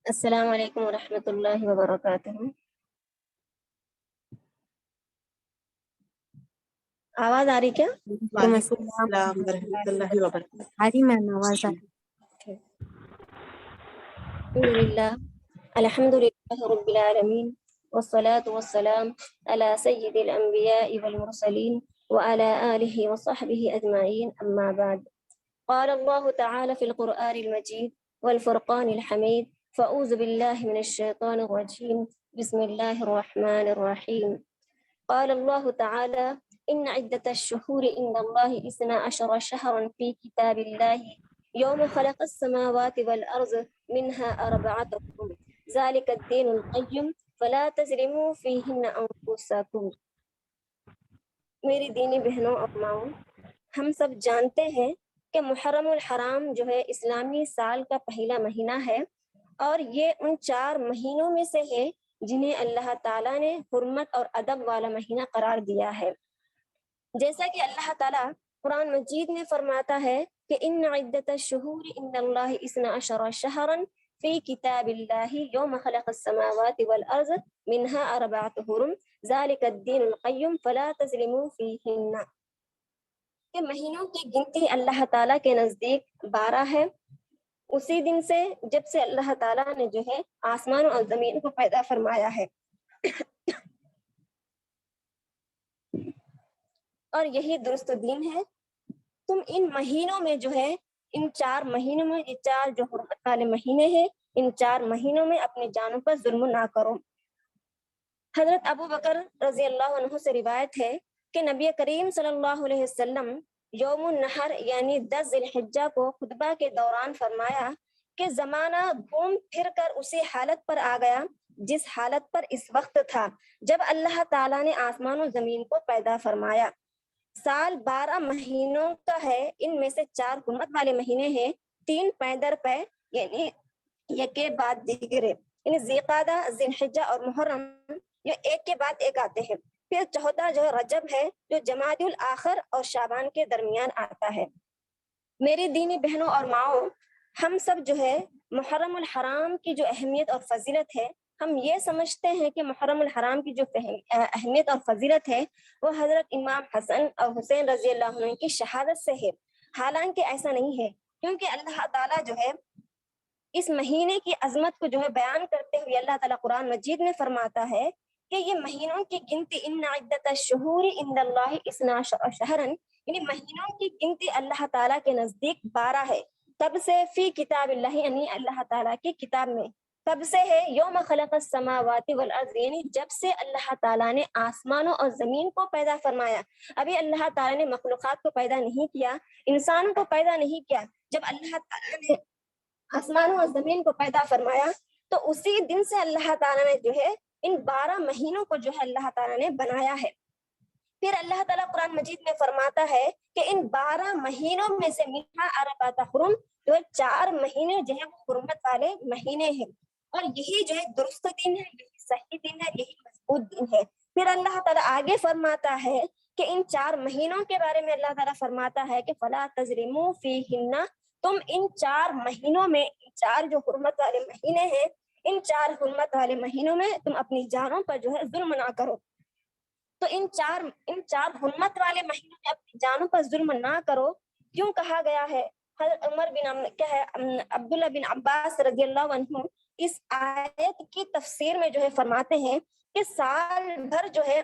السلام علیکم ورحمۃ اللہ وبرکاتہ۔ آواز آ رہی کیا؟ وعلیکم السلام ورحمۃ اللہ وبرکاتہ۔ ہری میم آواز الحمد للہ رب العالمین والصلاة والسلام علی سید الانبیاء والمرسلین وعلی آلہ وصحبہ اجمعین، اما بعد۔ قال اللہ تعالی فی القرآن المجید والفرقان الحمید، فاعوذ باللہ من الشیطان الرجیم، بسم اللہ الرحمن الرحیم۔ قال اللہ تعالی ان عدة الشهور عند الله 12 شهرا في كتاب الله يوم خلق السماوات والأرض منها 4 حرم ذلك الدين القيم فلا تظلموا فيهن أنفسكم۔ میری دینی بہنوں اور ماؤں، ہم سب جانتے ہیں کہ محرم الحرام جو ہے اسلامی سال کا پہلا مہینہ ہے، اور یہ ان 4 مہینوں میں سے ہے جنہیں اللہ تعالیٰ نے حرمت اور ادب والا مہینہ قرار دیا ہے۔ جیسا کہ اللہ تعالیٰ قرآن مجید میں فرماتا ہے کہ ان عدت الشہور عند اللہ 12 شہرا فی کتاب اللہ یوم خلق السماوات والارض منها 4 حرم ذلك الدین القیم فلا تظلموا فیہن۔ کہ مہینوں کی گنتی اللہ تعالیٰ کے نزدیک 12 ہے، اسی دن سے جب سے اللہ تعالیٰ نے جو ہے آسمان اور زمین کو پیدا فرمایا ہے، اور یہی درست دین ہے۔ تم ان مہینوں میں جو ہے، ان 4 مہینوں میں، یہ 4 جو حرمت والے مہینے ہیں، ان 4 مہینوں میں اپنی جانوں پر ظلم نہ کرو۔ حضرت ابو بکر رضی اللہ عنہ سے روایت ہے کہ نبی کریم صلی اللہ علیہ وسلم یوم النحر یعنی 10 ذی الحجہ کو خطبہ کے دوران فرمایا کہ زمانہ گھوم پھر کر اسی حالت پر آ گیا جس حالت پر اس وقت تھا جب اللہ تعالیٰ نے آسمان و زمین کو پیدا فرمایا۔ سال 12 مہینوں کا ہے، ان میں سے 4 حرمت والے مہینے ہیں، 3 پے در پے یعنی یک کے بعد دیگرے، یعنی ذی قعدہ، ذی الحجہ اور محرم، یہ ایک کے بعد ایک آتے ہیں۔ پھر 14 جو رجب ہے جو جمادی الاخر اور شعبان کے درمیان آتا ہے۔ میری دینی بہنوں اور ماؤں، ہم سب جو ہے محرم الحرام کی جو اہمیت اور فضیلت ہے، ہم یہ سمجھتے ہیں کہ محرم الحرام کی جو اہمیت اور فضیلت ہے وہ حضرت امام حسن اور حسین رضی اللہ عنہ کی شہادت سے ہے، حالانکہ ایسا نہیں ہے، کیونکہ اللہ تعالیٰ جو ہے اس مہینے کی عظمت کو جو ہے بیان کرتے ہوئے اللہ تعالیٰ قرآن مجید میں فرماتا ہے کہ یہ مہینوں کی گنتی ان عدت الشہور عند اللہ 12 شہرا، یعنی مہینوں کی گنتی اللہ تعالیٰ کے نزدیک 12 ہے۔ کب سے؟ فی کتاب اللہ، یعنی اللہ تعالیٰ کی کتاب میں۔ کب سے ہے؟ یوم خلق السماوات والارض، یعنی جب سے اللہ تعالیٰ نے آسمانوں اور زمین کو پیدا فرمایا۔ ابھی اللہ تعالیٰ نے مخلوقات کو پیدا نہیں کیا، انسانوں کو پیدا نہیں کیا۔ جب اللہ تعالیٰ نے آسمانوں اور زمین کو پیدا فرمایا تو اسی دن سے اللہ تعالیٰ نے جو ہے ان 12 مہینوں کو جو ہے اللہ تعالیٰ نے بنایا ہے۔ پھر اللہ تعالیٰ قرآن مجید میں فرماتا ہے کہ ان 12 مہینوں میں سے منہا 4 حرم، جو 4 مہینے جو ہے وہ حرمت والے مہینے ہیں، اور یہی جو ہے درست دن ہے، یہی صحیح دن ہے، یہی مضبوط دن ہے۔ پھر اللہ تعالیٰ آگے فرماتا ہے کہ ان 4 مہینوں کے بارے میں اللہ تعالیٰ فرماتا ہے کہ فلا تظلموا فیہن، تم ان 4 مہینوں میں، 4 جو حرمت والے مہینے ہیں، ان 4 حرمت والے مہینوں میں تم اپنی جانوں پر جو ہے ظلم نہ کرو۔ تو ان 4 حرمت والے مہینوں میں اپنی جانوں پر ظلم نہ کرو کیوں کہا گیا ہے؟ حضرت عبداللہ بن عباس رضی اللہ عنہ اس آیت کی تفسیر میں جو ہے فرماتے ہیں کہ سال بھر جو ہے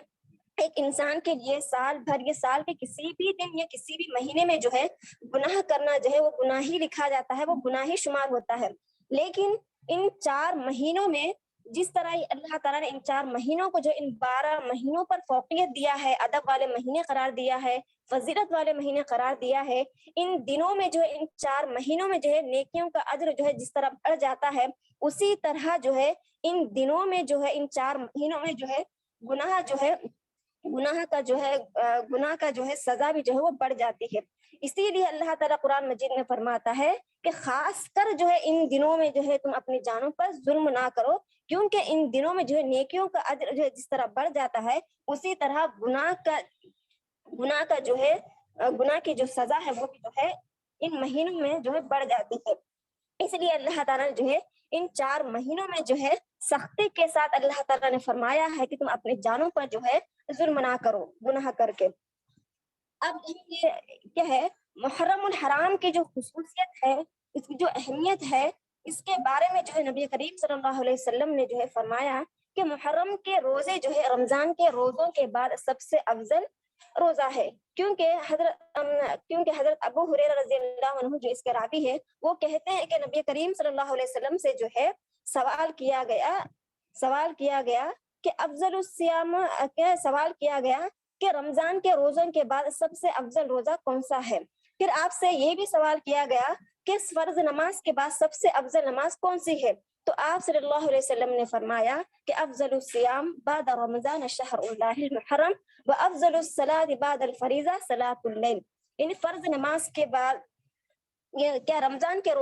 ایک انسان کے لیے سال بھر، یہ سال کے کسی بھی دن یا کسی بھی مہینے میں جو ہے گناہ کرنا جو ہے وہ گناہ ہی لکھا جاتا ہے، وہ گناہ ہی شمار ہوتا ہے۔ لیکن ان 4 مہینوں میں جس طرح اللہ تعالیٰ نے ان 4 مہینوں کو جو ان 12 مہینوں پر فوقیت دیا ہے، ادب والے مہینے قرار دیا ہے، فضیلت والے مہینے قرار دیا ہے، ان دنوں میں جو ہے ان 4 مہینوں میں جو ہے نیکیوں کا اجر جو ہے جس طرح بڑھ جاتا ہے، اسی طرح جو ہے ان دنوں میں جو ہے ان 4 مہینوں میں جو ہے گناہ کا جو ہے سزا بھی جو ہے وہ بڑھ جاتی ہے۔ اسی لیے اللہ تعالیٰ قرآن مجید میں فرماتا ہے کہ خاص کر جو ہے ان دنوں میں جو ہے تم اپنی جانوں پر ظلم نہ کرو، کیونکہ ان دنوں میں جو ہے نیکیوں کا اجر جو ہے جس طرح بڑھ جاتا ہے، اسی طرح گناہ کی جو سزا ہے وہ جو ہے ان مہینوں میں جو ہے بڑھ جاتی ہے۔ اس لیے اللہ تعالیٰ نے جو ہے ان 4 مہینوں میں جو ہے سختی کے ساتھ اللہ تعالیٰ نے فرمایا ہے کہ تم اپنے جانوں پر جو ہے ظلم نہ کرو گناہ کر کے۔ اب یہ کیا ہے، محرم الحرام کی جو خصوصیت ہے، اس کی جو اہمیت ہے، اس کے بارے میں جو ہے نبی کریم صلی اللہ علیہ وسلم نے جو ہے فرمایا کہ محرم کے روزے جو ہے رمضان کے روزوں کے بعد سب سے افضل روزہ ہے، کیونکہ حضرت ابو ہریرہ رضی اللہ عنہ جو اس کے راوی ہے، وہ کہتے ہیں کہ نبی کریم صلی اللہ علیہ وسلم سے جو ہے سوال کیا گیا کہ افضل الصیام، سوال کیا گیا کہ رمضان کے روزوں کے بعد سب سے افضل روزہ کون سا ہے؟ پھر آپ سے یہ بھی سوال کیا گیا کہ فرض نماز کے بعد سب سے افضل نماز کون سی ہے؟ تو آپ صلی اللہ علیہ وسلم نے فرمایا کہ افضل الصیام بعد رمضان شہر اللہ المحرم و افضل الصلاۃ بعد الفریضہ صلاۃ اللیل، یعنی فرض نماز کے بعد رمضان کے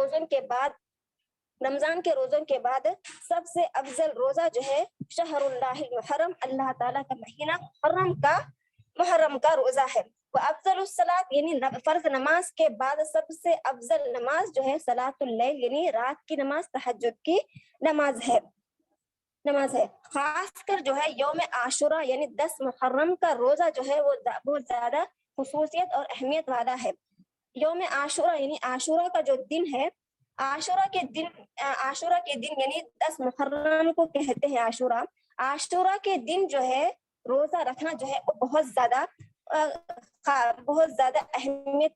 روزوں کے بعد سب سے افضل روزہ جو ہے شہر اللہ المحرم، اللہ تعالیٰ کا مہینہ محرم کا روزہ ہے۔ وہ افضل الصلاۃ یعنی فرض نماز کے بعد سب سے افضل نماز جو ہے صلاۃ اللیل یعنی رات کی نماز، تہجد کی نماز ہے۔ خاص کر جو ہے یوم عاشورہ یعنی 10 محرم کا روزہ جو ہے وہ بہت زیادہ خصوصیت اور اہمیت والا ہے۔ یوم عاشورہ یعنی عاشورہ کا جو دن ہے، عاشورہ کے دن یعنی 10 محرم کو کہتے ہیں عاشورہ۔ عاشورہ کے دن جو ہے روزہ رکھنا جو ہے وہ بہت زیادہ اہمیت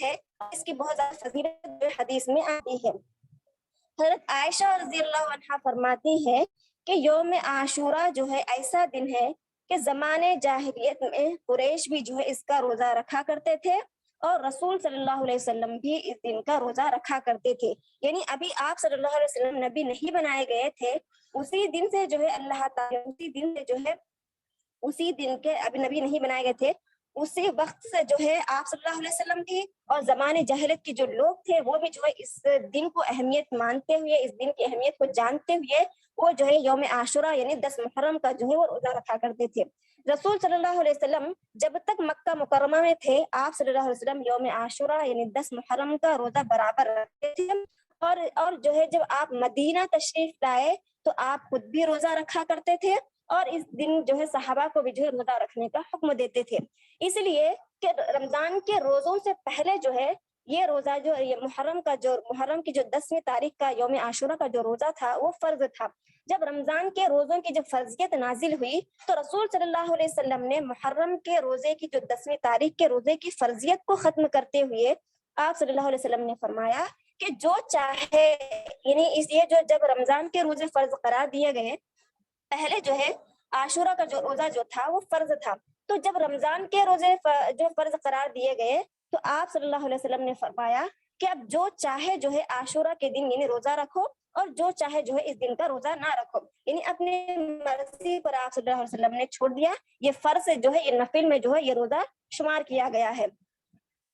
ہے، اس کی بہت زیادہ فضیلت جو حدیث میں آتی ہے۔ حضرت عائشہ رضی اللہ عنہا فرماتی ہے کہ یوم عاشورہ جو ہے ایسا دن ہے کہ زمانے جاہلیت میں قریش بھی جو ہے اس کا روزہ رکھا کرتے تھے، اور رسول صلی اللہ علیہ وسلم بھی اس دن کا روزہ رکھا کرتے تھے، یعنی ابھی آپ صلی اللہ علیہ وسلم نبی نہیں بنائے گئے تھے، اسی دن سے جو ہے اللہ تعالیٰ اسی دن کے ابھی نبی نہیں بنائے گئے تھے، اسی وقت سے جو ہے آپ صلی اللہ علیہ وسلم بھی اور زمانے جاہلیت کے جو لوگ تھے وہ بھی جو ہے اس دن کو اہمیت مانتے ہوئے، اس دن کی اہمیت کو جانتے ہوئے وہ جو ہے یوم عاشورہ یعنی 10 محرم کا جو ہے وہ روزہ رکھا کرتے تھے۔ رسول صلی اللہ علیہ وسلم جب تک مکہ مکرمہ میں تھے، آپ صلی اللہ علیہ وسلم یوم عاشورہ یعنی 10 محرم کا روزہ برابر رکھتے تھے، اور جو ہے جب آپ مدینہ تشریف لائے تو آپ خود بھی روزہ رکھا کرتے تھے، اور اس دن جو ہے صحابہ کو بھی جو ہے روزہ رکھنے کا حکم دیتے تھے، اس لیے کہ رمضان کے روزوں سے پہلے جو ہے یہ روزہ جو یہ محرم کی جو 10ویں تاریخ کا یوم عاشورہ کا جو روزہ تھا وہ فرض تھا۔ جب رمضان کے روزوں کی جب فرضیت نازل ہوئی تو رسول صلی اللہ علیہ وسلم نے محرم کے روزے کی جو 10ویں تاریخ کے روزے کی فرضیت کو ختم کرتے ہوئے آپ صلی اللہ علیہ وسلم نے فرمایا کہ جو چاہے، یعنی اس لیے جب رمضان کے روزے فرض قرار دیے گئے، پہلے جو ہے عاشورہ کا جو روزہ جو تھا وہ فرض تھا، تو جب رمضان کے روزے جو فرض قرار دیے گئے تو آپ صلی اللہ علیہ وسلم نے فرمایا کہ اب جو چاہے جو ہے عاشورہ کے دن یعنی روزہ رکھو، اور جو چاہے جو ہے اس دن کا روزہ نہ رکھو، یعنی اپنے مرضی پر آپ صلی اللہ علیہ وسلم نے چھوڑ دیا، یہ فرض جو ہے یہ نفل میں جو ہے یہ روزہ شمار کیا گیا ہے۔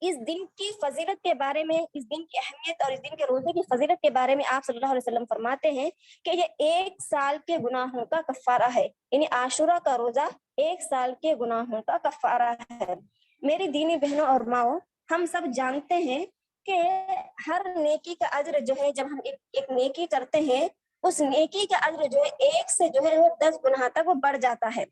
اس دن کی فضیلت کے بارے میں، اس دن کی اہمیت اور اس دن کے روزے کی فضیلت کے بارے میں آپ صلی اللہ علیہ وسلم فرماتے ہیں کہ یہ 1 سال کے گناہوں کا کفارہ ہے، یعنی عاشورہ کا روزہ 1 سال کے گناہوں کا کفارہ ہے۔ میری دینی بہنوں اور ماؤں، ہم سب جانتے ہیں کہ ہر نیکی کا اجر جو ہے جب ہم ایک نیکی کرتے ہیں، اس نیکی کا اجر جو ہے 1 سے جو ہے وہ 10 گنا تک وہ بڑھ جاتا ہے،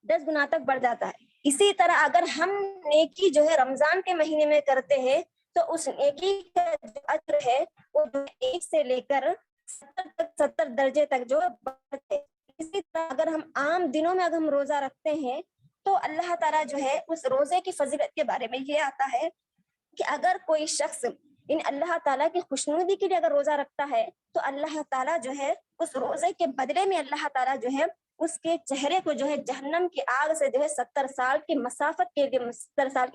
10 گنا تک بڑھ جاتا ہے۔ اسی طرح اگر ہم نیکی جو ہے رمضان کے مہینے میں کرتے ہیں تو اس نیکی کا جو اجر ہے وہ 1 سے لے کر 70 درجے تک جو بڑھتے۔ اسی طرح اگر ہم عام دنوں میں اگر ہم روزہ رکھتے ہیں تو اللہ تعالیٰ جو ہے اس روزے کی فضیلت کے بارے میں یہ آتا ہے کہ اگر کوئی شخص ان اللہ تعالیٰ کی خوشنودی کے لیے اگر روزہ رکھتا ہے تو اللہ تعالیٰ جو ہے اس روزے کے بدلے میں اللہ تعالیٰ جو ہے اس کے چہرے کو جو ہے جہنم کی آگ سے جو ہے 70 سال کی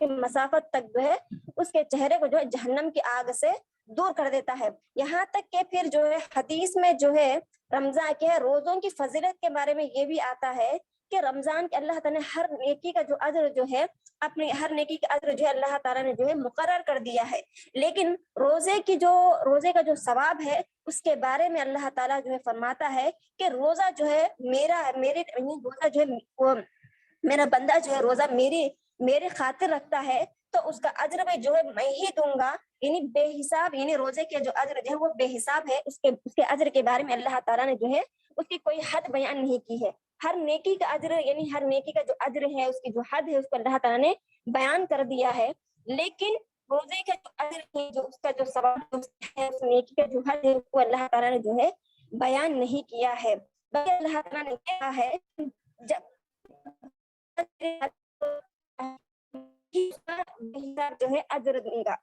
مسافت تک جو ہے اس کے چہرے کو جو ہے جہنم کی آگ سے دور کر دیتا ہے۔ یہاں تک کہ پھر جو ہے حدیث میں جو ہے رمضان کے روزوں کی فضیلت کے بارے میں یہ بھی آتا ہے کہ رمضان کے اللہ تعالیٰ نے ہر نیکی کا جو اجر جو ہے اپنی ہر نیکی کا اجر جو ہے اللہ تعالیٰ نے جو ہے مقرر کر دیا ہے، لیکن روزے کا جو ثواب ہے اس کے بارے میں اللہ تعالیٰ جو ہے فرماتا ہے کہ روزہ جو ہے روزہ جو ہے میرا بندہ جو ہے روزہ میرے خاطر رکھتا ہے تو اس کا اجر بھی جو ہے میں ہی دوں گا، یعنی بے حساب، یعنی روزے کے جو اجر جو ہے وہ بے حساب ہے۔ اس کے اجر کے بارے میں اللہ تعالیٰ نے جو ہے اس کی کوئی حد بیان نہیں کی ہے۔ ہر نیکی کا اجر، یعنی ہر نیکی کا جو اجر ہے، اس کی جو حد ہے، اس کو اللہ تعالیٰ نے بیان کر دیا ہے، لیکن روزے کا جو اجر ہے، جو اس کا جو ثواب ہے، اس نیکی کا جو حد ہے، اس کو اللہ تعالیٰ نے جو ہے بیان نہیں کیا ہے۔ بلکہ اللہ تعالیٰ نے کہا ہے جب جو ہے اجر دوں گا۔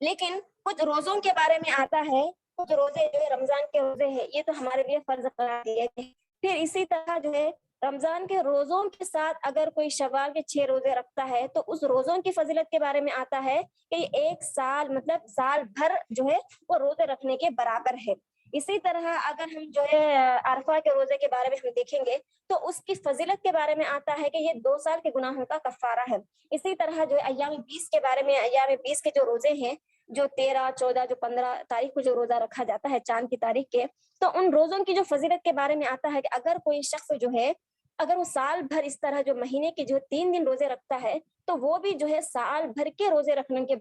لیکن کچھ روزوں کے بارے میں آتا ہے، کچھ روزے جو ہے رمضان کے روزے ہیں، یہ تو ہمارے لیے فرض قرار دیے گئے۔ پھر اسی طرح جو ہے رمضان کے روزوں کے ساتھ اگر کوئی شوال کے 6 روزے رکھتا ہے تو اس روزوں کی فضیلت کے بارے میں آتا ہے کہ یہ ایک سال، مطلب سال بھر جو ہے وہ روزے رکھنے کے برابر ہے۔ اسی طرح اگر ہم جو ہے عرفہ کے روزے کے بارے میں ہم دیکھیں گے تو اس کی فضیلت کے بارے میں آتا ہے کہ یہ 2 سال کے گناہوں کا کفارہ ہے۔ اسی طرح جو ہے ایام 20 کے بارے میں، ایام 20 کے جو روزے ہیں، جو 13، 14، جو 15 تاریخ کو جو روزہ رکھا جاتا ہے چاند کی تاریخ کے، تو ان روزوں کی جو فضیلت کے بارے میں آتا ہے کہ اگر کوئی شخص جو ہے، اگر وہ سال بھر اس طرح جو مہینے کے جو 3 دن روزے رکھتا ہے تو وہ بھی جو ہے سال بھر کے روزے رکھنے کے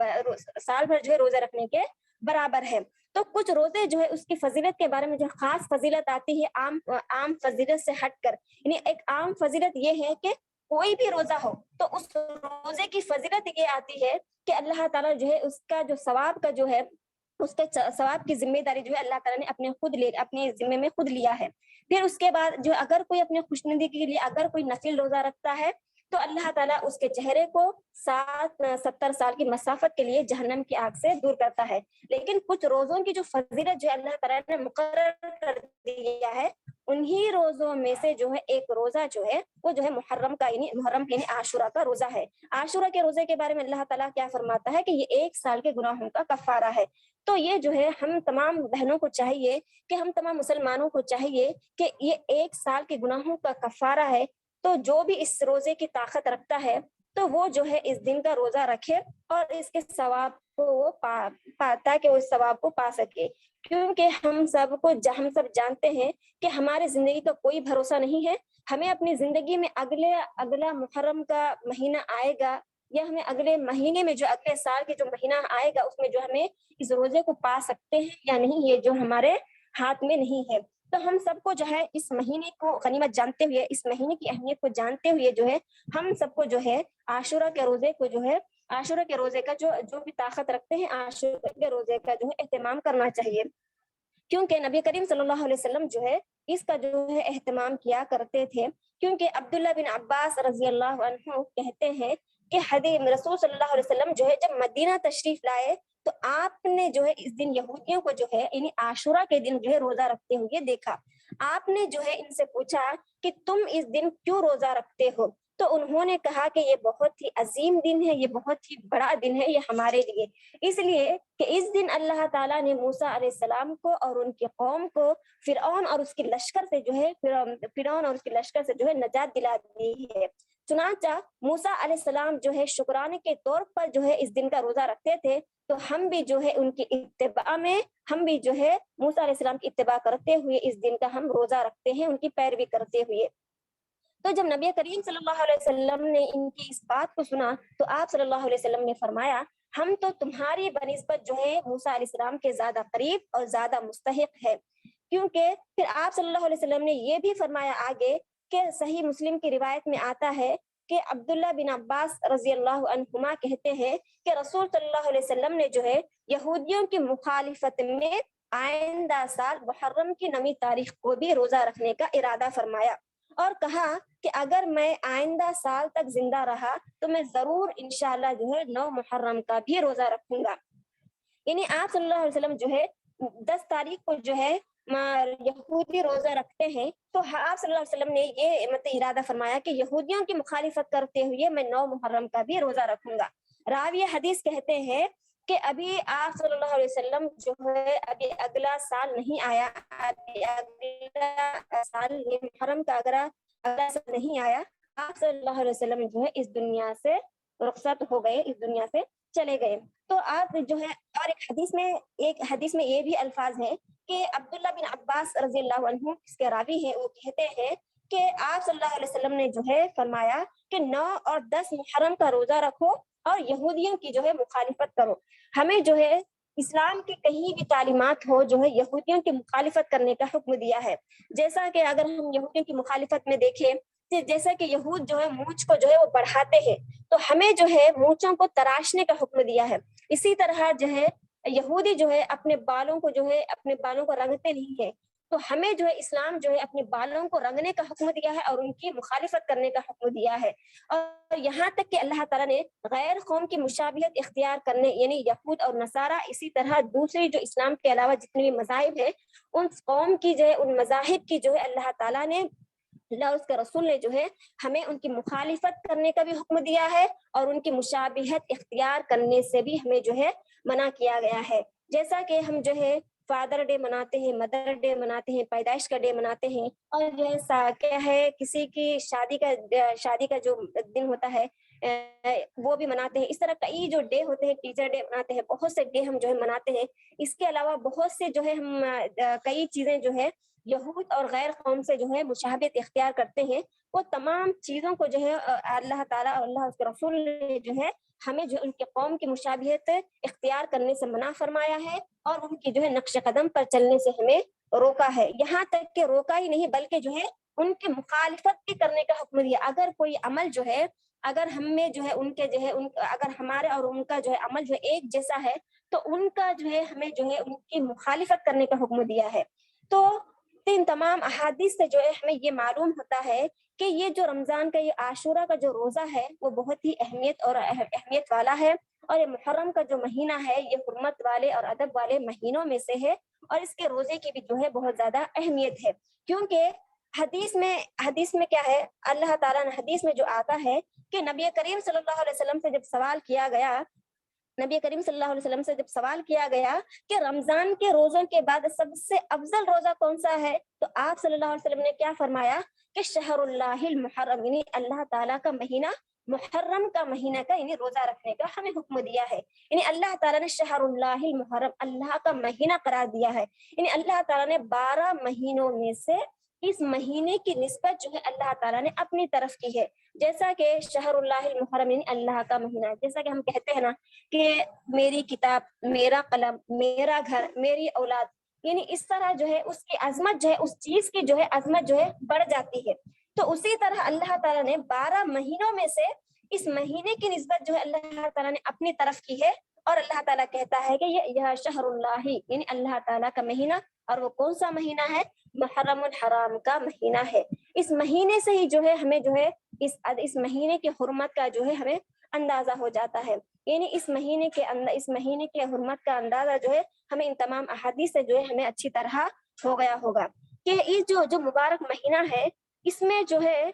سال بھر جو ہے روزے رکھنے کے برابر ہے۔ تو کچھ روزے جو ہے اس کی فضیلت کے بارے میں جو خاص فضیلت آتی ہے عام فضیلت سے ہٹ کر، یعنی ایک عام فضیلت یہ ہے کہ کوئی بھی روزہ ہو تو اس روزے کی فضیلت یہ آتی ہے کہ اللہ تعالیٰ جو ہے اس کا جو ثواب کا جو ہے، اس کے ثواب کی ذمہ داری جو ہے اللہ تعالیٰ نے اپنے ذمے میں خود لیا ہے۔ پھر اس کے بعد جو اگر کوئی اپنے خوشنودی کے لیے اگر کوئی نفل روزہ رکھتا ہے تو اللہ تعالیٰ اس کے چہرے کو 70 سال کی مسافت کے لیے جہنم کی آگ سے دور کرتا ہے۔ لیکن کچھ روزوں کی جو فضیلت جو اللہ تعالیٰ نے مقرر کر دیا ہے، انہی روزوں میں سے جو ہے ایک روزہ جو ہے وہ جو ہے محرم کا یعنی عاشورہ کا روزہ ہے۔ عاشورہ کے روزے کے بارے میں اللہ تعالیٰ کیا فرماتا ہے کہ یہ 1 سال کے گناہوں کا کفارہ ہے۔ تو یہ جو ہے ہم تمام بہنوں کو چاہیے کہ ہم تمام مسلمانوں کو چاہیے کہ یہ 1 سال کے گناہوں کا کفارہ ہے، تو جو بھی اس روزے کی طاقت رکھتا ہے تو وہ جو ہے اس دن کا روزہ رکھے اور اس کے ثواب کو وہ تاکہ وہ اس ثواب کو پا سکے۔ کیونکہ ہم سب جانتے ہیں کہ ہماری زندگی کا کوئی بھروسہ نہیں ہے۔ ہمیں اپنی زندگی میں اگلا محرم کا مہینہ آئے گا، یا ہمیں اگلے مہینے میں جو اگلے سال کے جو مہینہ آئے گا اس میں جو ہمیں اس روزے کو پا سکتے ہیں یا نہیں، یہ جو ہمارے ہاتھ میں نہیں ہے۔ تو ہم سب کو جو ہے اس مہینے کو غنیمت جانتے ہوئے، اس مہینے کی اہمیت کو جانتے ہوئے جو ہے ہم سب کو جو ہے عاشورہ کے روزے کو جو ہے، عاشورہ کے روزے کا جو بھی طاقت رکھتے ہیں، عاشورہ کے روزے کا جو ہے اہتمام کرنا چاہیے۔ کیونکہ نبی کریم صلی اللہ علیہ وسلم جو ہے اس کا جو ہے اہتمام کیا کرتے تھے۔ کیونکہ عبداللہ بن عباس رضی اللہ عنہ کہتے ہیں کہ رسول صلی اللہ علیہ وسلم جو ہے جب مدینہ تشریف لائے تو آپ نے جو ہے اس دن یہودیوں کو جو ہے یعنی عاشورہ کے دن جو ہے روزہ رکھتے ہوئے دیکھا۔ آپ نے جو ہے ان سے پوچھا کہ تم اس دن کیوں روزہ رکھتے ہو؟ تو انہوں نے کہا کہ یہ بہت ہی عظیم دن ہے، یہ بہت ہی بڑا دن ہے یہ ہمارے لیے، اس لیے کہ اس دن اللہ تعالیٰ نے موسیٰ علیہ السلام کو اور ان کی قوم کو فرعون اور اس کے لشکر سے جو ہے نجات دلا دی ہے۔ چنانچہ موسیٰ علیہ السلام جو ہے شکرانے کے طور پر جو ہے اس دن کا روزہ رکھتے تھے، تو ہم بھی جو ہے ان کی اتباع میں، ہم بھی جو ہے موسیٰ علیہ السلام کی اتباع کرتے ہوئے اس دن کا ہم روزہ رکھتے ہیں، ان کی پیروی کرتے ہوئے۔ تو جب نبی کریم صلی اللہ علیہ وسلم نے ان کی اس بات کو سنا تو آپ صلی اللہ علیہ وسلم نے فرمایا ہم تو تمہاری بنسبت جو ہے موسیٰ علیہ السلام کے زیادہ قریب اور زیادہ مستحق ہے۔ کیونکہ پھر آپ صلی اللہ علیہ وسلم نے یہ بھی فرمایا آگے کہ صحیح مسلم کی روایت میں آتا ہے کہ عبداللہ بن عباس رضی اللہ عنہما کہتے ہیں کہ رسول صلی اللہ علیہ وسلم نے جو ہے یہودیوں کی مخالفت میں آئندہ سال محرم کی 9 تاریخ کو بھی روزہ رکھنے کا ارادہ فرمایا، اور کہا کہ اگر میں آئندہ سال تک زندہ رہا تو میں ضرور انشاءاللہ جو ہے 9 محرم کا بھی روزہ رکھوں گا۔ یعنی آپ صلی اللہ علیہ وسلم جو ہے 10 تاریخ کو جو ہے یہودی روزہ رکھتے ہیں، تو آپ صلی اللہ علیہ وسلم نے یہ ارادہ فرمایا کہ یہودیوں کی مخالفت کرتے ہوئے میں 9 محرم کا بھی روزہ رکھوں گا۔ راوی حدیث کہتے ہیں کہ ابھی آپ صلی اللہ علیہ وسلم جو ہے ابھی اگلا سال نہیں آیا، ابھی اگلا سال یہ محرم کا اگلا سال نہیں آیا، آپ صلی اللہ علیہ وسلم جو ہے اس دنیا سے رخصت ہو گئے، اس دنیا سے چلے گئے۔ تو آپ جو ہے اور ایک حدیث میں یہ بھی الفاظ ہے کہ عبداللہ بن عباس رضی اللہ عنہ اس کے راوی ہیں، وہ کہتے ہیں کہ آپ صلی اللہ علیہ وسلم نے جو ہے فرمایا کہ 9 اور 10 محرم کا روزہ رکھو اور یہودیوں کی جو ہے مخالفت کرو. ہمیں جو ہے اسلام کی کہیں بھی تعلیمات ہو جو ہے یہودیوں کی مخالفت کرنے کا حکم دیا ہے. جیسا کہ اگر ہم یہودیوں کی مخالفت میں دیکھیں، جیسا کہ یہود جو ہے مونچھ کو جو ہے وہ بڑھاتے ہیں، تو ہمیں جو ہے مونچھوں کو تراشنے کا حکم دیا ہے. اسی طرح جو ہے یہودی جو ہے اپنے بالوں کو جو ہے اپنے بالوں کو رنگتے نہیں ہے، تو ہمیں جو ہے اسلام جو ہے اپنے بالوں کو رنگنے کا حکم دیا ہے اور ان کی مخالفت کرنے کا حکم دیا ہے. اور یہاں تک کہ اللہ تعالیٰ نے غیر قوم کی مشابہت اختیار کرنے، یعنی یہود اور نصارہ، اسی طرح دوسری جو اسلام کے علاوہ جتنے بھی مذاہب ہیں، ان قوم کی جو ہے ان مذاہب کی جو ہے اللہ تعالیٰ نے، اللہ اور اس کے رسول نے جو ہے ہمیں ان کی مخالفت کرنے کا بھی حکم دیا ہے اور ان کی مشابہت اختیار کرنے سے بھی ہمیں جو ہے منع کیا گیا ہے. جیسا کہ ہم جو ہے فادر ڈے مناتے ہیں، مدر ڈے مناتے ہیں، پیدائش کا ڈے مناتے ہیں، اور جو ہے کیا ہے کسی کی شادی کا جو دن ہوتا ہے وہ بھی مناتے ہیں. اس طرح کئی جو ڈے ہوتے ہیں، ٹیچر ڈے مناتے ہیں، بہت سے ڈے ہم جو ہے مناتے ہیں. اس کے علاوہ بہت سے جو ہے ہم کئی چیزیں جو ہے یہود اور غیر قوم سے جو ہے مشابہت اختیار کرتے ہیں. وہ تمام چیزوں کو جو ہے اللہ تعالیٰ اور اللہ اس کے رسول نے جو ہے ہمیں جو ان کے قوم کی مشابہت اختیار کرنے سے منع فرمایا ہے اور ان کی جو ہے نقش قدم پر چلنے سے ہمیں روکا ہے. یہاں تک کہ روکا ہی نہیں بلکہ جو ہے ان کی مخالفت بھی کرنے کا حکم دیا. اگر کوئی عمل جو ہے، اگر ہم میں جو ہے ان کے جو ہے اگر ہمارے اور ان کا جو ہے عمل جو ہے ایک جیسا ہے، تو ان کا جو ہے ہمیں جو ہے ان کی مخالفت کرنے کا حکم دیا ہے. تو ان تمام احادیث سے جو ہے ہمیں یہ معلوم ہوتا ہے کہ یہ جو رمضان کا یہ عاشورہ کا جو روزہ ہے وہ بہت ہی اہمیت والا ہے. اور یہ محرم کا جو مہینہ ہے یہ حرمت والے اور ادب والے مہینوں میں سے ہے، اور اس کے روزے کی بھی جو ہے بہت زیادہ اہمیت ہے. کیونکہ حدیث میں کیا ہے، اللہ تعالیٰ نے حدیث میں جو آتا ہے کہ نبی کریم صلی اللہ علیہ وسلم سے جب سوال کیا گیا، نبی کریم صلی اللہ علیہ وسلم سے جب سوال کیا گیا کہ رمضان کے روزوں کے بعد سب سے افضل روزہ کون سا ہے، تو آپ صلی اللہ علیہ وسلم نے کیا فرمایا کہ شہر اللہ المحرم، یعنی اللہ تعالیٰ کا مہینہ محرم کا مہینہ کا یعنی روزہ رکھنے کا ہمیں حکم دیا ہے. یعنی اللہ تعالیٰ نے شہر اللہ المحرم اللہ کا مہینہ قرار دیا ہے. یعنی اللہ تعالیٰ نے 12 مہینوں میں سے اس مہینے کی نسبت جو ہے اللہ تعالیٰ نے اپنی طرف کی ہے. جیسا کہ شہر اللہ المحرم یعنی اللہ کا مہینہ، جیسا کہ ہم کہتے ہیں نا کہ میری کتاب، میرا قلم، میرا گھر، میری اولاد، یعنی اس طرح جو ہے اس کی عظمت جو ہے اس چیز کی جو ہے عظمت جو ہے بڑھ جاتی ہے. تو اسی طرح اللہ تعالیٰ نے 12 مہینوں میں سے اس مہینے کی نسبت جو ہے اللہ تعالیٰ نے اپنی طرف کی ہے، اور اللہ تعالیٰ کہتا ہے کہ یہ شہر اللہ یعنی اللہ تعالیٰ کا مہینہ، اور وہ کون سا مہینہ ہے، محرم الحرام کا مہینہ ہے. اس مہینے سے ہی جو ہے ہمیں جو ہے اس مہینے کی حرمت کا جو ہے ہمیں اندازہ ہو جاتا ہے. یعنی اس مہینے کے حرمت کا اندازہ جو ہے ہمیں ان تمام احادیث سے جو ہے ہمیں اچھی طرح ہو گیا ہوگا کہ یہ جو مبارک مہینہ ہے اس میں جو ہے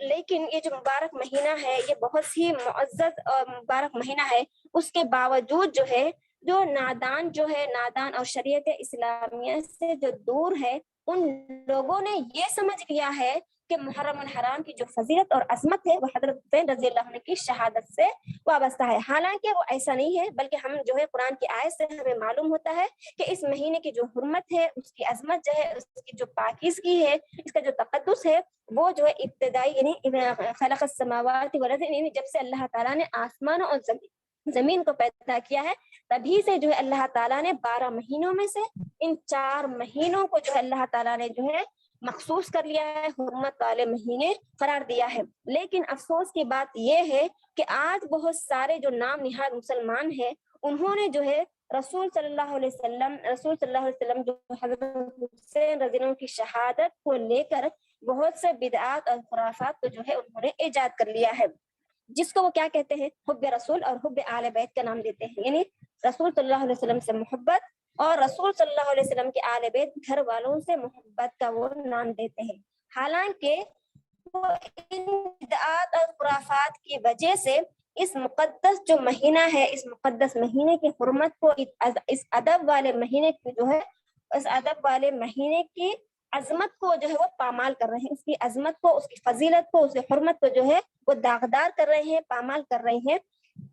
لیکن یہ جو مبارک مہینہ ہے یہ بہت ہی معزز اور مبارک مہینہ ہے. اس کے باوجود جو ہے جو نادان اور شریعت اسلامیہ سے جو دور ہے، ان لوگوں نے یہ سمجھ لیا ہے کہ محرم الحرام کی جو فضیلت اور عظمت ہے وہ حضرت حسین رضی اللہ عنہ کی شہادت سے وابستہ ہے. حالانکہ وہ ایسا نہیں ہے، بلکہ ہم جو ہے قرآن کی آیت سے ہمیں معلوم ہوتا ہے کہ اس مہینے کی جو حرمت ہے، اس کی عظمت جو ہے، اس کی جو پاکیزگی ہے، اس کا جو تقدس ہے، وہ جو ہے ابتدائی یعنی خلق السماوات والارض، یعنی جب سے اللہ تعالیٰ نے آسمان اور زمین کو پیدا کیا ہے تبھی سے جو ہے اللہ تعالیٰ نے 12 مہینوں میں سے ان 4 مہینوں کو جو ہے اللہ تعالیٰ نے جو ہے مخصوص کر لیا ہے، حرمت والے مہینے قرار دیا ہے. لیکن افسوس کی بات یہ ہے کہ آج بہت سارے جو نام نہاد مسلمان ہیں انہوں نے جو ہے رسول صلی اللہ علیہ وسلم جو حضرت حسین رضی اللہ عنہ کی شہادت کو لے کر بہت سے بدعات اور خرافات کو جو ہے انہوں نے ایجاد کر لیا ہے، جس کو وہ کیا کہتے ہیں، حب رسول اور حب آل بیت کا نام دیتے ہیں. یعنی رسول صلی اللہ علیہ وسلم سے محبت اور رسول صلی اللہ علیہ وسلم کے آل بیت گھر والوں سے محبت کا وہ نام دیتے ہیں. حالانکہ وہ ان بدعات اور خرافات کی وجہ سے اس مقدس جو مہینہ ہے، اس مقدس مہینے کی حرمت کو، اس ادب والے مہینے کی جو ہے، اس ادب والے مہینے کی عظمت کو جو ہے وہ پامال کر رہے ہیں، اس کی عظمت کو، اس کی فضیلت کو، اس کی حرمت کو جو ہے وہ داغدار کر رہے ہیں، پامال کر رہے ہیں.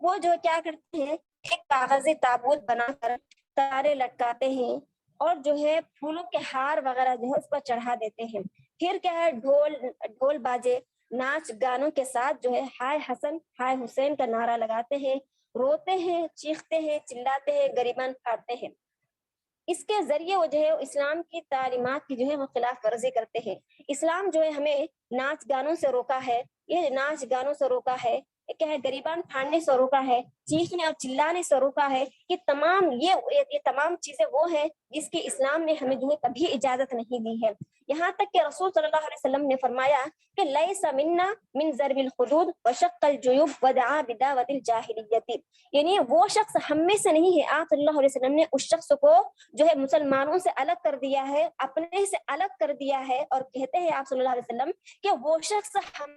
وہ جو کیا کرتے ہیں، ایک کاغذی تابوت بنا کر تارے لٹکاتے ہیں اور جو ہے پھولوں کے ہار وغیرہ جو ہے اس پر چڑھا دیتے ہیں. پھر کیا ہے، ڈھول باجے ناچ گانوں کے ساتھ جو ہے ہائے حسن ہائے حسین کا نعرہ لگاتے ہیں، روتے ہیں، چیختے ہیں، چلاتے ہیں، گریبان پھاڑتے ہیں۔ اس کے ذریعے وہ جو ہے اسلام کی تعلیمات کی جو ہے وہ خلاف ورزی کرتے ہیں۔ اسلام جو ہے ہمیں ناچ گانوں سے روکا ہے، یہ ناچ گانوں سے روکا ہے، کیا ہے گریبان پھاڑنے سے روکا ہے، چیخنے اور چلانے سے روکا ہے، کہ تمام یہ تمام چیزیں وہ ہیں جس کی اسلام نے ہمیں جو ہے کبھی اجازت نہیں دی ہے۔ یہاں تک کہ رسول صلی اللہ علیہ وسلم نے فرمایا کہ لیس منا من ضرب الخدود وشق الجیوب ودعا بدعوۃ الجاہلیت، یعنی وہ شخص ہم میں سے نہیں ہے۔ آپ صلی اللہ علیہ وسلم نے اس شخص کو جو ہے مسلمانوں سے الگ کر دیا ہے، اپنے سے الگ کر دیا ہے، اور کہتے ہیں آپ صلی اللہ علیہ وسلم کہ وہ شخص ہم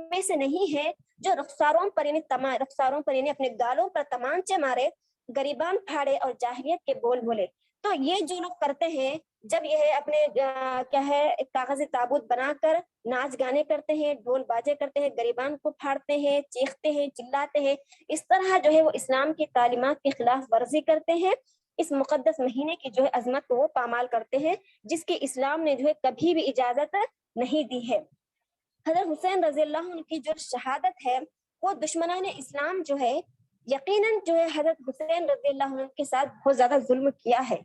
میں سے نہیں ہے جو رخساروں پر یعنی اپنے گالوں پر تمانچے مارے، گریبان پھاڑے اور جاہلیت کے بول بولے۔ تو یہ جو لوگ کرتے ہیں، جب یہ اپنے کیا ہے ایک کاغذی تابوت بنا کر ناچ گانے کرتے ہیں، ڈھول باجے کرتے ہیں، گریبان کو پھاڑتے ہیں، چیختے ہیں، چلاتے ہیں، اس طرح جو ہے وہ اسلام کی تعلیمات کی خلاف ورزی کرتے ہیں، اس مقدس مہینے کی جو ہے عظمت کو وہ پامال کرتے ہیں، جس کی اسلام نے جو ہے کبھی بھی اجازت نہیں دی ہے۔ حضرت حسین رضی اللہ عنہ کی جو شہادت ہے، وہ دشمنان اسلام جو ہے یقیناً جو ہے حضرت حسین رضی اللہ عنہ کے ساتھ بہت زیادہ ظلم کیا ہے،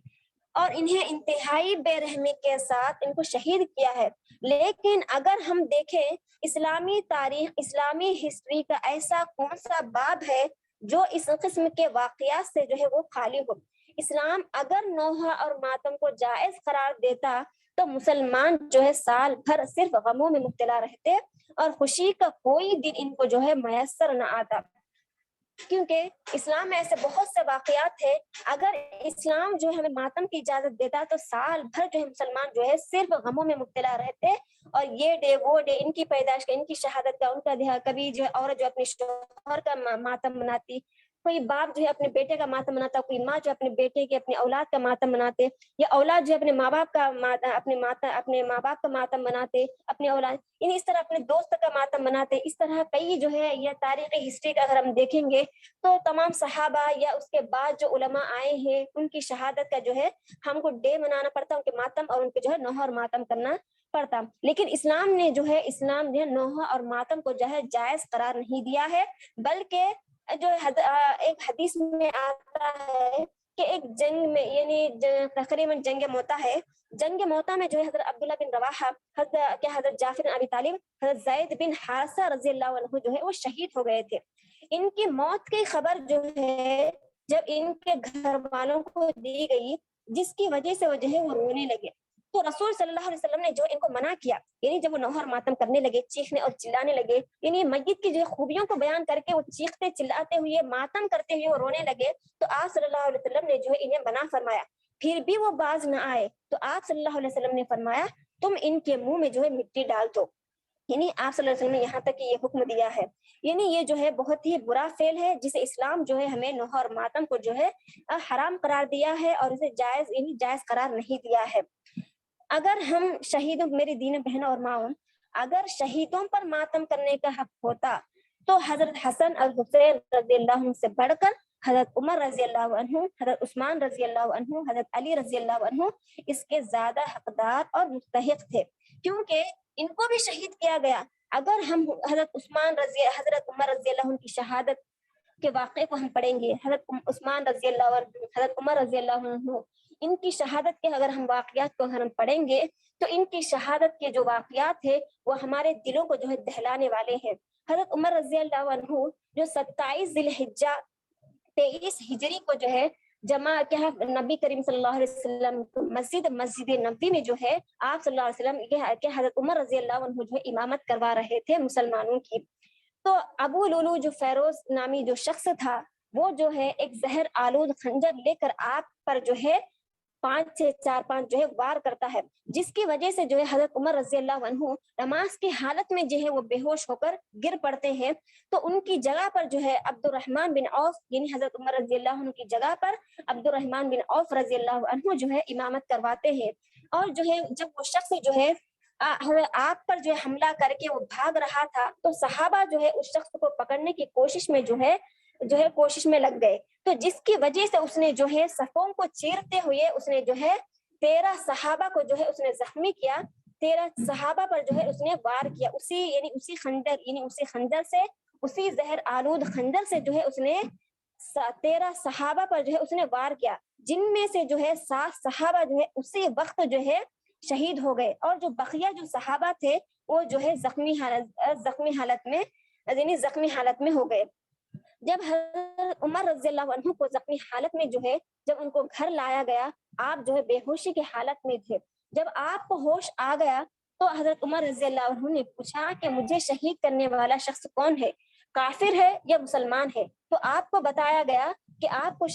اور انہیں انتہائی بے رحمی کے ساتھ ان کو شہید کیا ہے۔ لیکن اگر ہم دیکھیں اسلامی تاریخ، اسلامی ہسٹری کا ایسا کون سا باب ہے جو اس قسم کے واقعات سے جو ہے وہ خالی ہو؟ اسلام اگر نوحہ اور ماتم کو جائز قرار دیتا تو مسلمان جو ہے سال بھر صرف غموں میں مبتلا رہتے، اور خوشی کا کوئی دن ان کو جو ہے میسر نہ آتا، کیونکہ اسلام میں ایسے بہت سے واقعات ہیں۔ اگر اسلام جو ہے ہمیں ماتم کی اجازت دیتا تو سال بھر جو ہے مسلمان جو ہے صرف غموں میں مبتلا رہتے، اور یہ ڈے وہ ڈے، ان کی پیدائش کا، ان کی شہادت کا، ان کا کبھی جو ہے عورت جو اپنے شوہر کا ماتم مناتی، کوئی باپ جو ہے اپنے بیٹے کا ماتم مناتا، کوئی ماں جو اپنے بیٹے کے، اپنے اولاد کا ماتم مناتے، یا اولاد جو اپنے ماں باپ کا اپنے ماں باپ کا ماتم مناتے، اپنے اولاد یعنی اس طرح اپنے دوست کا ماتم مناتے۔ اس طرح کئی جو ہے یہ تاریخی ہسٹری کا اگر ہم دیکھیں گے تو تمام صحابہ یا اس کے بعد جو علماء آئے ہیں ان کی شہادت کا جو ہے ہم کو ڈے منانا پڑتا، ان کے ماتم اور ان کے جو ہے نوحہ اور ماتم کرنا پڑتا۔ لیکن اسلام نے جو ہے نوحہ اور ماتم کو جو ہے جائز قرار نہیں دیا ہے، بلکہ جو ایک حدیث میں آتا ہے کہ ایک جنگ میں، یعنی تقریباً جنگ موتا ہے، جنگ موتا میں جو ہے حضرت عبداللہ بن رواحہ، حضرت جعفر بن ابی طالب، حضرت زید بن حارثہ رضی اللہ عنہ جو ہے وہ شہید ہو گئے تھے۔ ان کی موت کی خبر جو ہے جب ان کے گھر والوں کو دی گئی، جس کی وجہ سے وہ جو ہے وہ رونے لگے، تو رسول صلی اللہ علیہ وسلم نے جو ان کو منع کیا، یعنی جب وہ نوحہ اور ماتم کرنے لگے، چیخنے اور چلانے لگے، یعنی میت کی جو خوبیوں کو بیان کر کے وہ چیختے چلاتے ہوئے، ماتم کرتے ہوئے وہ رونے لگے، تو آپ صلی اللہ علیہ وسلم نے جو ہے انہیں منع فرمایا۔ پھر بھی وہ باز نہ آئے تو آپ صلی اللہ علیہ وسلم نے فرمایا تم ان کے منہ میں جو ہے مٹی ڈال دو، یعنی آپ صلی اللہ علیہ وسلم نے یہاں تک کہ یہ حکم دیا ہے۔ یعنی یہ جو ہے بہت ہی برا فعل ہے جسے اسلام جو ہے ہمیں نوحہ اور ماتم کو جو ہے حرام قرار دیا ہے، اور اسے جائز یعنی جائز قرار نہیں دیا ہے۔ اگر ہم شہیدوں، میری دین بہنوں اور ماؤں، اگر شہیدوں پر ماتم کرنے کا حق ہوتا تو حضرت حسن اور حسین رضی اللہ عنہ سے بڑھ کر حضرت عمر رضی اللہ عنہ، حضرت عثمان رضی اللہ عنہ، حضرت علی رضی اللہ عنہ اس کے زیادہ حقدار اور مستحق تھے، کیونکہ ان کو بھی شہید کیا گیا۔ اگر ہم حضرت عمر رضی اللہ عنہ کی شہادت کے واقعے کو ہم پڑھیں گے، حضرت عثمان رضی اللہ عنہ، حضرت عمر رضی اللہ عنہ، ان کی شہادت کے اگر ہم واقعات کو اگر ہم پڑھیں گے تو ان کی شہادت کے جو واقعات ہیں وہ ہمارے دلوں کو جو ہے دہلانے والے ہیں۔ حضرت عمر رضی اللہ عنہ جو 27 ذی الحجہ 23 ہجری کو جو ہے جمع کیا نبی کریم صلی اللہ علیہ وسلم مسجد نبی میں جو ہے آپ صلی اللہ علیہ وسلم کہ حضرت عمر رضی اللہ عنہ جو ہے امامت کروا رہے تھے مسلمانوں کی، تو ابو لولو جو فیروز نامی جو شخص تھا وہ جو ہے ایک زہر آلود خنجر لے کر آپ پر جو ہے 4-5 جو ہے وار کرتا ہے، جس کی وجہ سے جو ہے حضرت عمر رضی اللہ عنہ نماز کی حالت میں جو ہے وہ بے ہوش ہو کر گر پڑتے ہیں، تو ان کی جگہ پر جو ہے عبد الرحمن بن عوف، یعنی حضرت عمر رضی اللہ عنہ کی جگہ پر عبد الرحمن بن عوف رضی اللہ عنہ جو ہے امامت کرواتے ہیں۔ اور جو ہے جب وہ شخص جو ہے آپ پر جو ہے حملہ کر کے وہ بھاگ رہا تھا تو صحابہ جو ہے اس شخص کو پکڑنے کی کوشش میں جو ہے کوشش میں لگ گئے، تو جس کی وجہ سے اس نے جو ہے صفوں کو چیرتے ہوئے اس نے جو ہے 13 صحابہ کو جو ہے اس نے زخمی کیا، 13 صحابہ پر جو ہے اس نے وار کیا، اسی خنجر سے، اسی زہر آلود خنجر سے جو ہے اس نے 13 صحابہ پر جو ہے اس نے وار کیا، جن میں سے جو ہے 7 صحابہ جو ہے اسی وقت جو ہے شہید ہو گئے، اور جو بقیہ جو صحابہ تھے وہ جو ہے زخمی حالت میں ہو گئے۔ جب حضرت عمر رضی اللہ عنہ کو زخمی حالت میں جو ہے جب ان کو گھر لایا گیا، آپ جو ہے بے ہوشی کی حالت میں تھے۔ جب آپ کو ہوش آ گیا تو حضرت عمر رضی اللہ عنہ نے پوچھا کہ مجھے شہید کرنے والا شخص کون ہے، کافر ہے یا مسلمان ہے؟ تو آپ کو بتایا گیا کہ آپ کو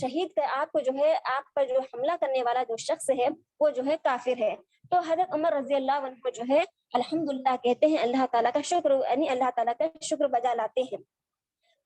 آپ کو جو ہے آپ پر جو حملہ کرنے والا جو شخص ہے وہ جو ہے کافر ہے۔ تو حضرت عمر رضی اللہ عنہ جو ہے الحمدللہ کہتے ہیں، اللہ تعالیٰ کا شکر، یعنی اللہ تعالیٰ کا شکر بجا لاتے ہیں۔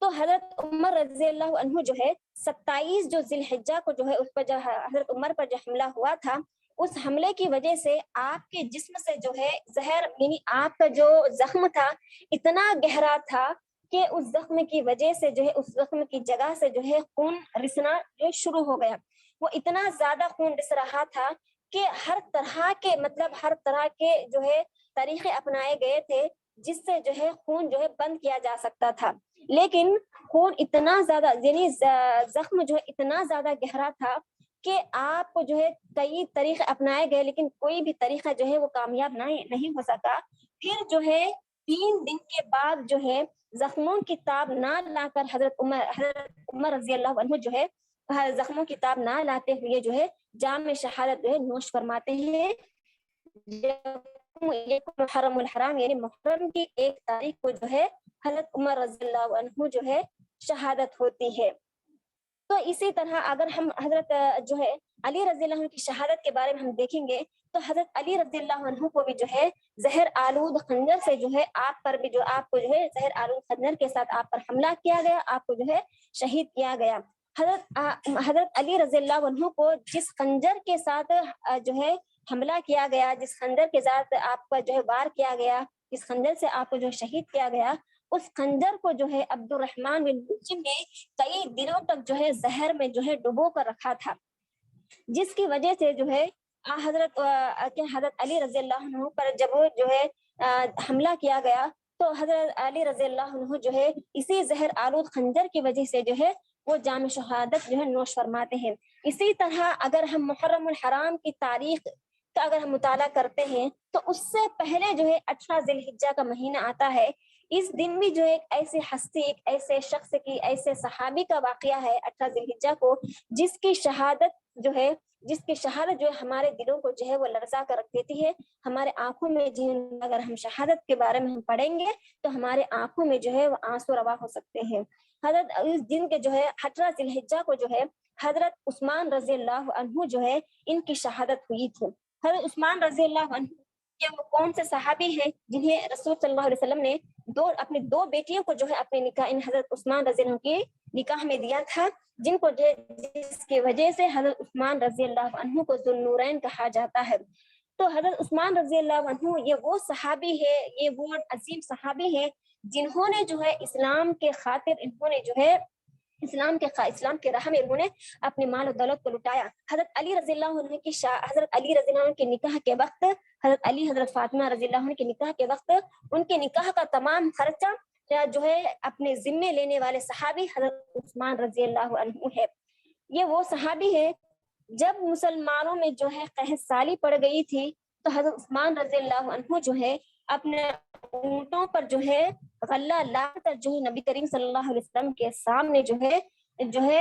تو حضرت عمر رضی اللہ عنہ جو ہے 27 جو ذی الحجہ کو جو ہے اس پر جو حضرت عمر پر جو حملہ ہوا تھا، اس حملے کی وجہ سے آپ کے جسم سے جو ہے زہر، یعنی آپ کا جو زخم تھا اتنا گہرا تھا کہ اس زخم کی وجہ سے جو ہے اس زخم کی جگہ سے جو ہے خون رسنا جو شروع ہو گیا۔ وہ اتنا زیادہ خون رس رہا تھا کہ ہر طرح کے جو ہے طریقے اپنائے گئے تھے جس سے جو ہے خون جو ہے بند کیا جا سکتا تھا، لیکن خون اتنا زیادہ، یعنی زخم جو ہے اتنا زیادہ گہرا تھا کہ آپ کو جو ہے کئی طریقے اپنائے گئے لیکن کوئی بھی طریقہ جو ہے وہ کامیاب نہیں ہو سکا۔ پھر جو ہے 3 دن کے بعد جو ہے زخموں کی تاب نہ لا کر حضرت عمر رضی اللہ عنہ جو ہے زخموں کی تاب نہ لاتے ہوئے جو ہے جام شہادت جو ہے نوش فرماتے ہیں۔ محرم الحرام یعنی محرم کی 1 تاریخ کو جو ہے حضرت عمر رضی اللہ عنہ جو ہے شہادت ہوتی ہے۔ تو اسی طرح اگر ہم حضرت جو ہے علی رضی اللہ عنہ کی شہادت کے بارے میں ہم دیکھیں گے تو حضرت علی رضی اللہ عنہ کو بھی جو ہے زہر آلود خنجر سے جو ہے آپ کو جو ہے زہر آلود خنجر کے ساتھ آپ پر حملہ کیا گیا، آپ کو جو ہے شہید کیا گیا۔ حضرت علی رضی اللہ عنہ کو جس خنجر کے ساتھ جو ہے حملہ کیا گیا، جس خنجر کے ساتھ آپ کا جو ہے وار کیا گیا، جس خنجر سے آپ کو جو ہے شہید کیا گیا، اس خنجر کو جو ہے عبد الرحمن بن ملجم نے کئی دنوں تک جو ہے زہر میں جو ہے ڈبو کر رکھا تھا، جس کی وجہ سے جو ہے حضرت علی رضی اللہ عنہ پر جب جو ہے حملہ کیا گیا تو حضرت علی رضی اللہ عنہ جو ہے اسی زہر آلود خنجر کی وجہ سے جو ہے وہ جام شہادت جو ہے نوش فرماتے ہیں۔ اسی طرح اگر ہم محرم الحرام کی تاریخ کا اگر ہم مطالعہ کرتے ہیں تو اس سے پہلے جو ہے 18 ذی الحجہ کا مہینہ آتا ہے۔ اس دن بھی جو ایک ایسی ہستی، ایک ایسے شخص کی، ایسے صحابی کا واقعہ ہے 18 ذی الحجہ کو، جس کی شہادت جو ہے ہمارے دلوں کو جو ہے وہ لرزا کر رکھ دیتی ہے۔ ہمارے آنکھوں میں جو ہے اگر ہم شہادت کے بارے میں ہم پڑھیں گے تو ہمارے آنکھوں میں جو ہے وہ آنسو روا ہو سکتے ہیں۔ حضرت اس دن کے جو ہے 18 ذی الحجہ کو جو ہے حضرت عثمان رضی اللہ عنہ جو ہے ان کی شہادت ہوئی تھی۔ حضرت عثمان رضی اللہ عنہ کہ وہ کون سے صحابی ہیں جنہیں رسول صلی اللہ علیہ وسلم نے اپنی 2 بیٹیوں کو جو ہے اپنے نکاح حضرت عثمان رضی اللہ عنہ کے نکاح میں دیا تھا، جس کی وجہ سے حضرت عثمان رضی اللہ عنہ کو ذو النورین کہا جاتا ہے۔ تو حضرت عثمان رضی اللہ عنہ یہ وہ صحابی ہے، یہ وہ عظیم صحابی ہے جنہوں نے جو ہے اسلام کے خاطر انہوں نے جو ہے اسلام کے راہ میں انہوں نے اپنے مال و دولت کو لٹایا۔ حضرت علی رضی اللہ عنہ کے نکاح کے وقت، حضرت فاطمہ رضی اللہ عنہ کے نکاح کے وقت ان کے نکاح کا تمام خرچہ جو ہے اپنے ذمے لینے والے صحابی حضرت عثمان رضی اللہ عنہ ہے۔ یہ وہ صحابی ہے جب مسلمانوں میں جو ہے قحط سالی پڑ گئی تھی تو حضرت عثمان رضی اللہ عنہ جو ہے اپنے اونٹوں پر جو ہے غلہ لا کر جو ہے نبی کریم صلی اللہ علیہ وسلم کے سامنے جو ہے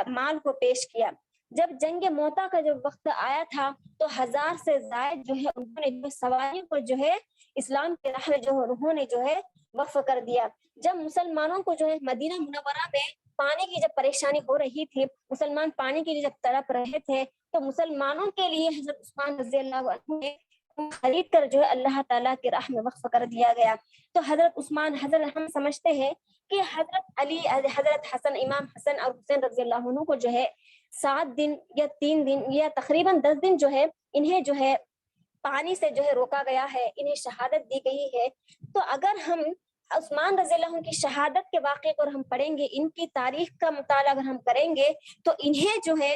مال کو پیش کیا۔ جب جنگ موتا کا جو وقت آیا تھا تو 1000 سے زائد جو ہے انہوں نے جو سواریوں کو جو ہے اسلام کے راہ میں انہوں نے جو ہے وقف کر دیا۔ جب مسلمانوں کو جو ہے مدینہ منورہ میں پانی کی جب پریشانی ہو رہی تھی، مسلمان پانی کے لیے جب تڑپ رہے تھے تو مسلمانوں کے لیے حضرت عثمان رضی اللہ عنہ نے خرید کر جو ہے اللہ تعالیٰ کی راہ میں وقف کر دیا گیا۔ تو حضرت عثمان، ہم سمجھتے ہیں کہ حضرت علی، حضرت حسن، امام حسن اور حسین رضی اللہ عنہ کو جو ہے 7 دن یا 3 دن یا تقریباً 10 دن جو ہے انہیں جو ہے پانی سے جو ہے روکا گیا ہے، انہیں شہادت دی گئی ہے۔ تو اگر ہم عثمان رضی اللہ عنہ کی شہادت کے واقعے کو ہم پڑھیں گے، ان کی تاریخ کا مطالعہ اگر ہم کریں گے تو انہیں جو ہے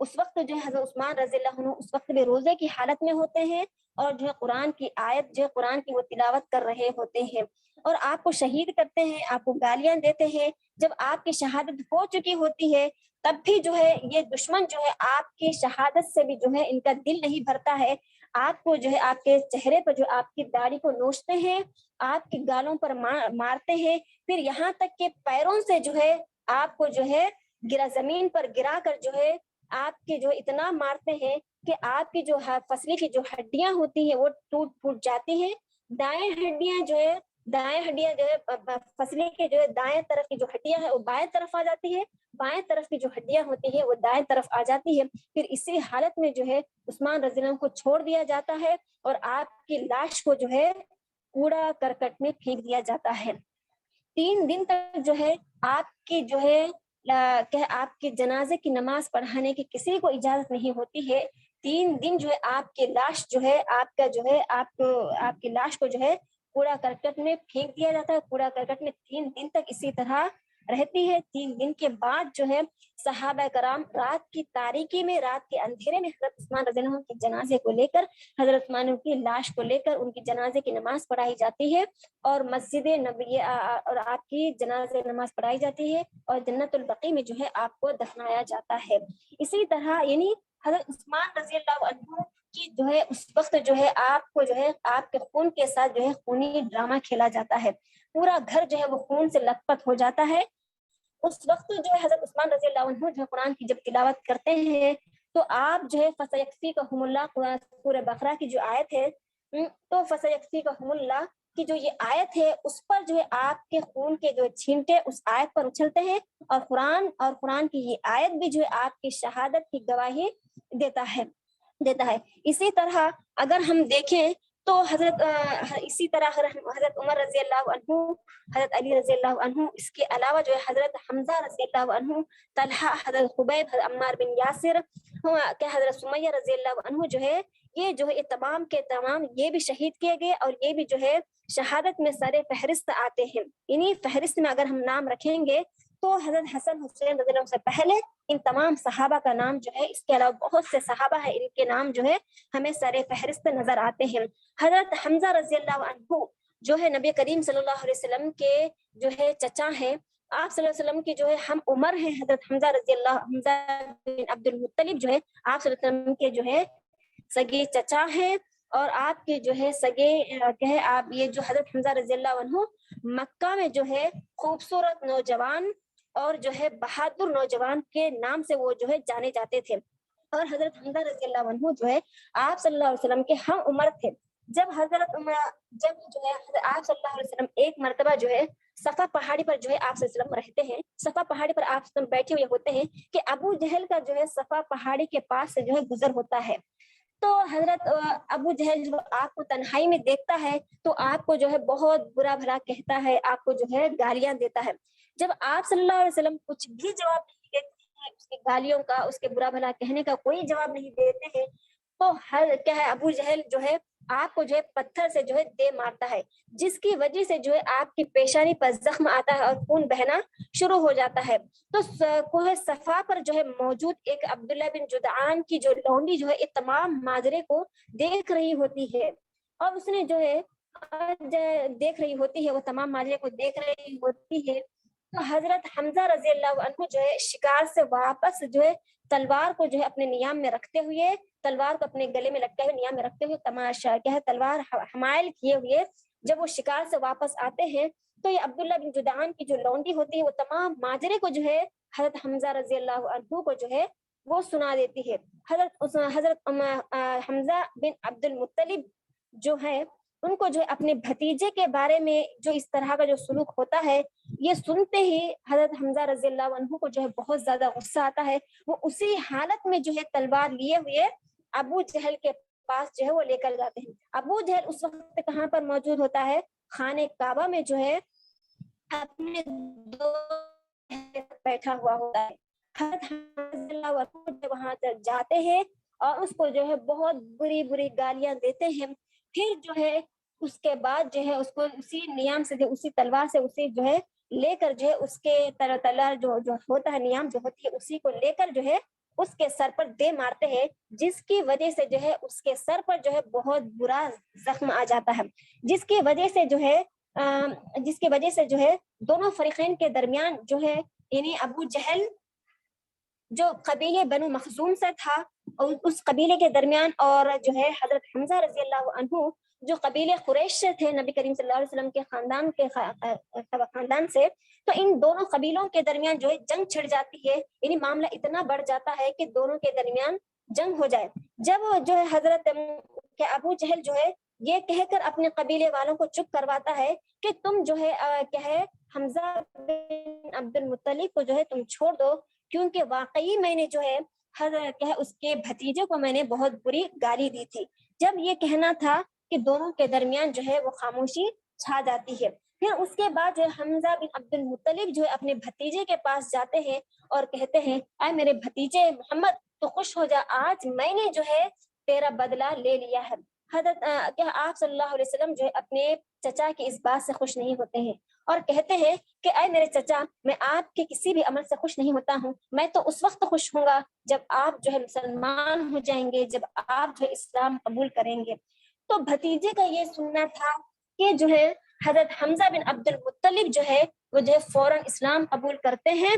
اس وقت جو ہے حضرت عثمان رضی اللہ عنہ اس وقت بھی روزے کی حالت میں ہوتے ہیں اور جو ہے قرآن کی آیت جو ہے قرآن کی وہ تلاوت کر رہے ہوتے ہیں اور آپ کو شہید کرتے ہیں, آپ کو گالیاں دیتے ہیں. جب آپ کی شہادت ہو چکی ہوتی ہے تب بھی جو ہے یہ دشمن جو ہے آپ کی شہادت سے بھی جو ہے ان کا دل نہیں بھرتا ہے. آپ کو جو ہے آپ کے چہرے پر جو آپ کی داڑھی کو نوچتے ہیں, آپ کے گالوں پر مارتے ہیں, پھر یہاں تک کہ پیروں سے جو ہے آپ کو جو ہے زمین پر گرا کر جو ہے آپ کے جو اتنا مارتے ہیں کہ آپ کی جو فصلیں کی جو ہڈیاں ہوتی ہیں وہ ٹوٹ پھوٹ جاتی ہیں. دائیں ہڈیاں جو ہے فصلیں کے جو ہے دائیں طرف کی جو ہڈیاں ہیں وہ بائیں طرف آ جاتی ہے, بائیں طرف کی جو ہڈیاں ہوتی ہے وہ دائیں طرف آ جاتی ہے. پھر اسی حالت میں جو ہے عثمان رضی اللہ عنہ کو چھوڑ دیا جاتا ہے اور آپ کی لاش کو جو ہے کوڑا کرکٹ میں پھینک دیا جاتا ہے. 3 دن تک جو ہے آپ کی جو ہے آپ کے جنازے کی نماز پڑھانے کی کسی کو اجازت نہیں ہوتی ہے. 3 دن جو ہے آپ کی لاش جو ہے آپ کا جو ہے آپ کی لاش کو جو ہے کوڑا کرکٹ میں پھینک دیا جاتا ہے. کوڑا کرکٹ میں 3 دن تک اسی طرح رہتی ہے. 3 دن کے بعد جو ہے صحابہ کرام رات کی تاریکی میں, رات کے اندھیرے میں حضرت عثمان رضی اللہ عنہ کے جنازے کو لے کر, حضرت عثمان کی لاش کو لے کر ان کی جنازے کی نماز پڑھائی جاتی ہے اور مسجد نبوی اور آپ کی جنازے نماز پڑھائی جاتی ہے اور جنت البقیع میں جو ہے آپ کو دفنایا جاتا ہے. اسی طرح یعنی حضرت عثمان رضی اللہ عنہ کی جو ہے اس وقت جو ہے آپ کو جو ہے آپ کے خون کے ساتھ جو ہے خونی ڈرامہ کھیلا جاتا ہے. پورا گھر جو ہے وہ خون سے لت پت ہو جاتا ہے. اس وقت جو ہے حضرت عثمان رضی اللہ عنہ جو ہے قرآن کی جب تلاوت کرتے ہیں تو آپ جو ہے فَسَيَكْفِيكَهُمُ اللَّهُ سورہ بقرہ کی جو آیت ہے تو فَسَيَكْفِيكَهُمُ اللَّهُ کی جو یہ آیت ہے اس پر جو ہے آپ کے خون کے جو چھینٹے اس آیت پر اچھلتے ہیں اور قرآن کی یہ آیت بھی جو ہے آپ کی شہادت کی گواہی دیتا ہے. اسی طرح اگر ہم دیکھیں تو اسی طرح حضرت عمر رضی اللہ عنہ, حضرت علی رضی اللہ عنہ, اس کے علاوہ جو ہے حضرت حمزہ رضی اللہ عنہ, طلحہ, حضرت خبیب, حضرت عمار بن یاسر, حضرت سمیہ رضی اللہ عنہ جو ہے یہ تمام کے تمام یہ بھی شہید کیے گئے اور یہ بھی جو ہے شہادت میں سر فہرست آتے ہیں. انہیں فہرست میں اگر ہم نام رکھیں گے تو حضرت حسن حسین رضی اللہ عنہ سے پہلے ان تمام صحابہ کا نام جو ہے, اس کے علاوہ بہت سے صحابہ ہیں ان کے نام جو ہے ہمیں سر فہرست نظر آتے ہیں. حضرت حمزہ رضی اللہ عنہ جو ہے نبی کریم صلی اللہ علیہ وسلم کے جو ہے چچا ہیں, آپ صلی اللہ علیہ وسلم کی جو ہے ہم عمر ہیں. حضرت حمزہ بن عبد المطلب جو ہے آپ صلی اللہ علیہ وسلم کے جو ہے سگے چچا ہیں اور آپ کے جو ہے سگے کہ آپ یہ جو حضرت حمزہ رضی اللہ عنہ مکہ میں جو ہے خوبصورت نوجوان اور جو ہے بہادر نوجوان کے نام سے وہ جو ہے جانے جاتے تھے. اور حضرت حمزہ رضی اللہ عنہ جو ہے آپ صلی اللہ علیہ وسلم کے ہم عمر تھے. جب جو ہے آپ صلی اللہ علیہ وسلم ایک مرتبہ جو ہے صفا پہاڑی پر جو ہے آپ صلی اللہ علیہ وسلم رہتے ہیں, صفا پہاڑی پر آپ صلی اللہ علیہ وسلم بیٹھے ہوئے ہوتے ہیں کہ ابو جہل کا جو ہے صفا پہاڑی کے پاس سے جو ہے گزر ہوتا ہے. تو حضرت ابو جہل جو آپ کو تنہائی میں دیکھتا ہے تو آپ کو جو ہے بہت برا بھلا کہتا ہے, آپ کو جو ہے گالیاں دیتا ہے. جب آپ صلی اللہ علیہ وسلم کچھ بھی جواب نہیں دیتے ہیں, اس کی گالیوں کا, اس کے برا بھلا کہنے کا کوئی جواب نہیں دیتے ہیں, تو کیا ہے ابو جہل جو ہے آپ کو جو ہے پتھر سے جو ہے دے مارتا ہے, جس کی وجہ سے جو ہے آپ کی پیشانی پر زخم آتا ہے اور خون بہنا شروع ہو جاتا ہے. تو کوہ صفا پر جو ہے موجود ایک عبداللہ بن جدعان کی جو لونڈی جو ہے یہ تمام ماجرے کو دیکھ رہی ہوتی ہے اور اس نے جو ہے دیکھ رہی ہوتی ہے, وہ تمام ماجرے کو دیکھ رہی ہوتی ہے. تو حضرت حمزہ رضی اللہ عنہ جو ہے شکار سے واپس جو ہے تلوار کو جو ہے اپنے نیام میں رکھتے ہوئے, تلوار کو اپنے گلے میں لٹکے ہوئے نیام میں رکھتے ہوئے تماشا کیا ہے تلوار حمائل کیے ہوئے جب وہ شکار سے واپس آتے ہیں تو یہ عبداللہ بن جدعان کی جو لونڈی ہوتی ہے وہ تمام ماجرے کو جو ہے حضرت حمزہ رضی اللہ عنہ کو جو ہے وہ سنا دیتی ہے. حضرت حمزہ بن عبد المطلب جو ہے ان کو جو ہے اپنے بھتیجے کے بارے میں جو اس طرح کا جو سلوک ہوتا ہے یہ سنتے ہی حضرت حمزہ رضی اللہ عنہ کو جو ہے بہت زیادہ غصہ آتا ہے. وہ اسی حالت میں جو ہے تلوار لیے ہوئے ابو جہل کے پاس جو ہے وہ لے کر جاتے ہیں. ابو جہل اس وقت کہاں پر موجود ہوتا ہے, خانہ کعبہ میں جو ہے اپنے بیٹھا ہوا ہوتا ہے. حضرت وہاں تک جاتے ہیں اور اس کو جو ہے بہت بری بری گالیاں دیتے ہیں. پھر جو ہے اس کے بعد جو ہے اس کو اسی نیام سے اسی تلوار سے اسے جو ہے لے کر جو ہے اس کے تلوار جو ہوتا ہے نیام جو ہوتی ہے اسی کو لے کر جو ہے اس کے سر پر دے مارتے ہیں، جس کی وجہ سے جو ہے اس کے سر پر جو ہے بہت برا زخم آ جاتا ہے، جس کی وجہ سے جو ہے دونوں فریقین کے درمیان جو ہے یعنی ابو جہل جو قبیلے بنو مخزوم سے تھا، اور اس قبیلے کے درمیان اور جو ہے حضرت حمزہ رضی اللہ عنہ جو قبیلے قریش سے تھے نبی کریم صلی اللہ علیہ وسلم کے خاندان سے، تو ان دونوں قبیلوں کے درمیان جو ہے جنگ چھڑ جاتی ہے، یعنی معاملہ اتنا بڑھ جاتا ہے کہ دونوں کے درمیان جنگ ہو جائے۔ جب جو ہے حضرت کہ ابو جہل جو ہے یہ کہہ کر اپنے قبیلے والوں کو چپ کرواتا ہے کہ تم جو ہے کیا ہے حمزہ بن عبد المطلب کو جو ہے تم چھوڑ دو، کیونکہ واقعی میں نے جو ہے اس کے بھتیجے کو میں نے بہت بری گالی دی تھی۔ جب یہ کہنا تھا کہ دونوں کے درمیان جو ہے وہ خاموشی چھا جاتی ہے۔ پھر اس کے بعد جو ہے حمزہ بن عبد المطلب جو ہے اپنے بھتیجے کے پاس جاتے ہیں اور کہتے ہیں اے میرے بھتیجے محمد تو خوش ہو جا، آج میں نے جو ہے تیرا بدلہ لے لیا ہے۔ حضرت کیا آپ صلی اللہ علیہ وسلم جو ہے اپنے چچا کی اس بات سے خوش نہیں ہوتے ہیں اور کہتے ہیں کہ اے میرے چچا، میں آپ کے کسی بھی عمل سے خوش نہیں ہوتا ہوں، میں تو اس وقت خوش ہوں گا جب آپ جو ہے مسلمان ہو جائیں گے، جب آپ جو ہے اسلام قبول کریں گے۔ تو بھتیجے کا یہ سننا تھا کہ جو ہے حضرت حمزہ بن عبد المطلب جو ہے وہ جو ہے فوراً اسلام قبول کرتے ہیں،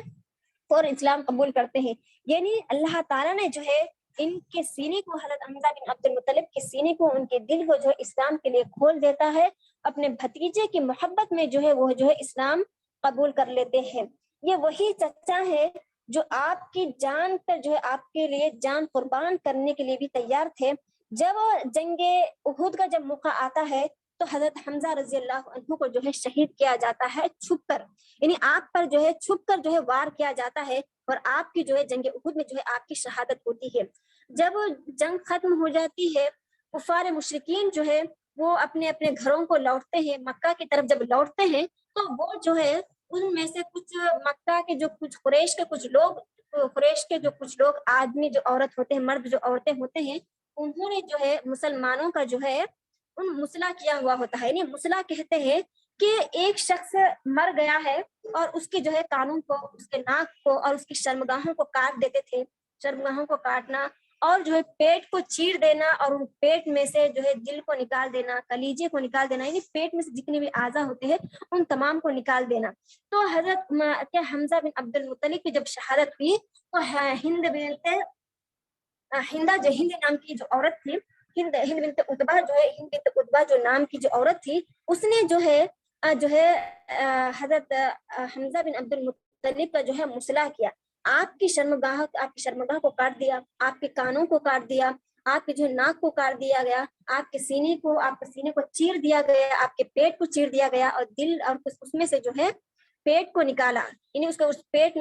فوراً اسلام قبول کرتے ہیں۔ یعنی اللہ تعالیٰ نے جو ہے ان کے سینے کو، حضرت حمزہ بن عبد المطلب کے سینے کو، ان کے دل کو جو ہے اسلام کے لیے کھول دیتا ہے، اپنے بھتیجے کی محبت میں جو ہے وہ جو ہے اسلام قبول کر لیتے ہیں۔ یہ وہی چچا ہے جو آپ کی جان پر جو ہے آپ کے لیے جان قربان کرنے کے لیے بھی تیار تھے۔ جب جنگ احد کا جب موقع آتا ہے تو حضرت حمزہ رضی اللہ عنہ کو جو ہے شہید کیا جاتا ہے چھپ کر، یعنی آپ پر جو ہے چھپ کر جو ہے وار کیا جاتا ہے، اور آپ کی جو ہے جنگ احد میں جو ہے آپ کی شہادت ہوتی ہے۔ جب جنگ ختم ہو جاتی ہے، کفار مشرکین جو ہے وہ اپنے اپنے گھروں کو لوٹتے ہیں، مکہ کی طرف جب لوٹتے ہیں تو وہ جو ہے ان میں سے کچھ مکہ کے جو کچھ قریش کے جو کچھ لوگ آدمی جو عورت ہوتے ہیں، مرد جو عورتیں ہوتے ہیں، انہوں نے جو ہے مسلمانوں کا جو ہے ان مسلح کیا ہوا ہوتا ہے۔ یعنی مسلح کہتے ہیں کہ ایک شخص مر گیا ہے اور اس کی جو ہے کانوں کو، اس کے ناک کو اور اس کی شرمگاہوں کو کاٹ دیتے تھے، شرمگاہوں کو کاٹنا اور جو ہے پیٹ کو چیر دینا، اور ان پیٹ میں سے جو ہے دل کو نکال دینا، کلیجے کو نکال دینا، یعنی پیٹ میں سے جتنے بھی اعضاء ہوتے ہیں ان تمام کو نکال دینا۔ تو حضرت حمزہ بن عبد المطلب کی جب شہادت ہوئی تو ہند نام کی جو عورت تھی، ہند بنت عتبہ جو نام کی جو عورت تھی، اس نے جو ہے حضرت حمزہ بن عبد المطلب کا جو ہے مسلح کیا، آپ کی شرمگاہ کو کاٹ دیا، آپ کے کانوں کو کاٹ دیا، آپ کے جو ناک کو کاٹ دیا گیا، آپ کے سینے کو چیر دیا گیا، آپ کے پیٹ کو چیر دیا گیا، اور دل اور اس میں سے جو ہے پیٹ کو نکالا، یعنی اس پیٹ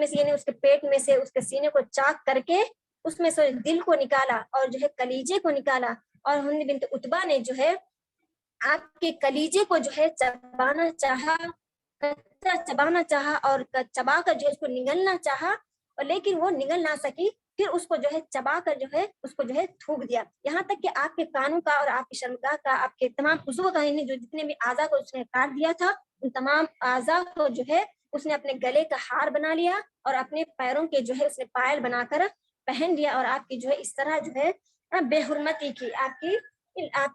میں سے اس کے سینے کو چاک کر کے اس میں سے دل کو نکالا اور جو ہے کلیجے کو نکالا، اور ہند بنت عتبہ نے جو ہے آپ کے کلیجے کو جو ہے چبانا چاہا اور چبا کر جو ہے اس کو نگلنا چاہا، اور لیکن وہ نگل نہ سکی، پھر اس کو جو ہے چبا کر جو ہے اس کو جو ہے تھوک دیا، یہاں تک کہ آپ کے کانوں کا اور آپ کی شرمگاہ کا، آپ کے تمام عضو کا، یعنی جو جتنے بھی اعضاء کو اس نے کاٹ دیا تھا، ان تمام اعضاء کو جو ہے اس نے اپنے گلے کا ہار بنا لیا، اور اپنے پیروں کے جو ہے اس نے پائل بنا کر پہن لیا، اور آپ کی جو ہے اس طرح جو ہے بے حرمتی کی آپ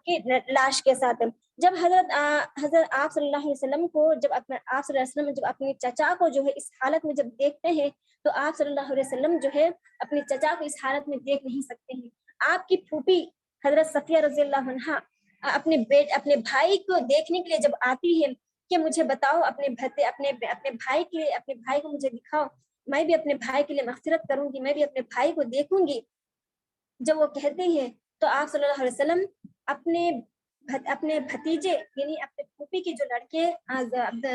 کی لاش کے ساتھ۔ جب حضرت آپ صلی اللہ علیہ وسلم کو جب اپنے چچا کو جو ہے اس حالت میں جب دیکھتے ہیں تو آپ صلی اللہ علیہ وسلم جو ہے اپنے چچا کو اس حالت میں دیکھ نہیں سکتے ہیں۔ آپ کی پھوپھی حضرت صفیہ رضی اللہ عنہا اپنے بھائی کو دیکھنے کے لیے جب آتی ہے کہ مجھے بتاؤ اپنے بھائی کو مجھے دکھاؤ، میں بھی اپنے بھائی کے لیے مغفرت کروں گی، میں بھی اپنے بھائی کو دیکھوں گی، جب وہ کہتے ہیں تو آپ صلی اللہ علیہ وسلم اپنے بھتیجے یعنی اپنے پھوپھی کے جو لڑکے